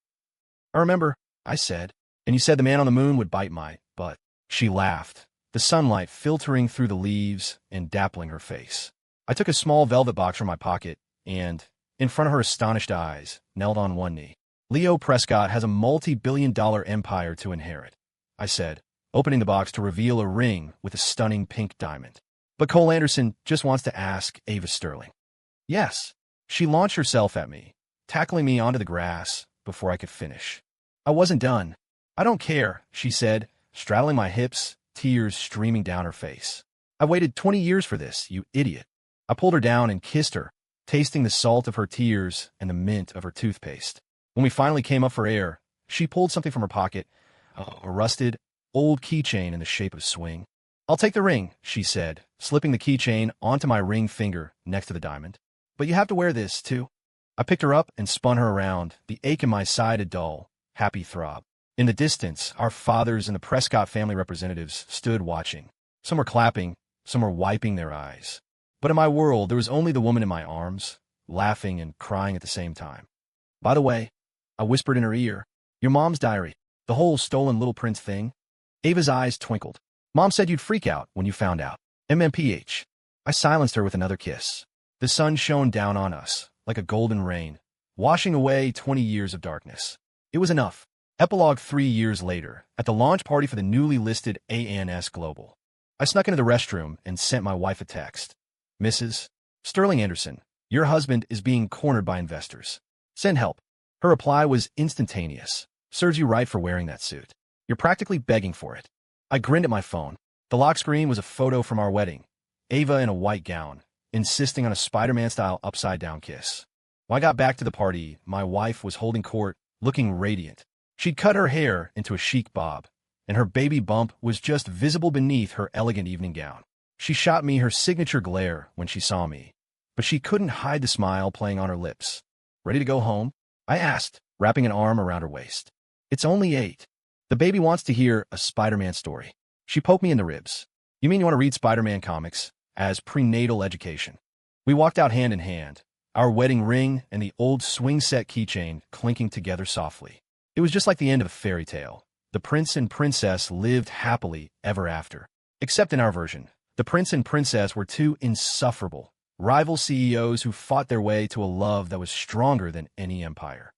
"I remember," I said. "And you said the man on the moon would bite my butt." She laughed, the sunlight filtering through the leaves and dappling her face. I took a small velvet box from my pocket and, in front of her astonished eyes, knelt on one knee. "Leo Prescott has a multi-billion-dollar empire to inherit," I said, opening the box to reveal a ring with a stunning pink diamond. "But Cole Anderson just wants to ask Ava Sterling." "Yes." She launched herself at me, tackling me onto the grass before I could finish. I wasn't done. "I don't care," she said, straddling my hips, tears streaming down her face. "I waited 20 years for this, you idiot." I pulled her down and kissed her, tasting the salt of her tears and the mint of her toothpaste. When we finally came up for air, she pulled something from her pocket, a rusted, old keychain in the shape of a swing. "I'll take the ring," she said, slipping the keychain onto my ring finger next to the diamond. "But you have to wear this, too." I picked her up and spun her around, the ache in my side a dull, happy throb. In the distance, our fathers and the Prescott family representatives stood watching. Some were clapping, some were wiping their eyes. But in my world, there was only the woman in my arms, laughing and crying at the same time. "By the way," I whispered in her ear, Your mom's diary. The whole stolen Little Prince thing? Ava's eyes twinkled. Mom said you'd freak out when you found out. MMPH. I silenced her with another kiss. The sun shone down on us, like a golden rain, washing away 20 years of darkness. It was enough. Epilogue 3 years later, at the launch party for the newly listed ANS Global. I snuck into the restroom and sent my wife a text. Mrs. Sterling Anderson, your husband is being cornered by investors. Send help. Her reply was instantaneous. Serves you right for wearing that suit. You're practically begging for it. I grinned at my phone. The lock screen was a photo from our wedding. Ava in a white gown, insisting on a Spider-Man-style upside-down kiss. When I got back to the party, my wife was holding court, looking radiant. She'd cut her hair into a chic bob, and her baby bump was just visible beneath her elegant evening gown. She shot me her signature glare when she saw me, but she couldn't hide the smile playing on her lips. Ready to go home? I asked, wrapping an arm around her waist. It's only 8. The baby wants to hear a Spider-Man story. She poked me in the ribs. You mean you want to read Spider-Man comics as prenatal education? We walked out hand in hand, our wedding ring and the old swing set keychain clinking together softly. It was just like the end of a fairy tale. The prince and princess lived happily ever after. Except in our version, the prince and princess were two insufferable, rival CEOs who fought their way to a love that was stronger than any empire.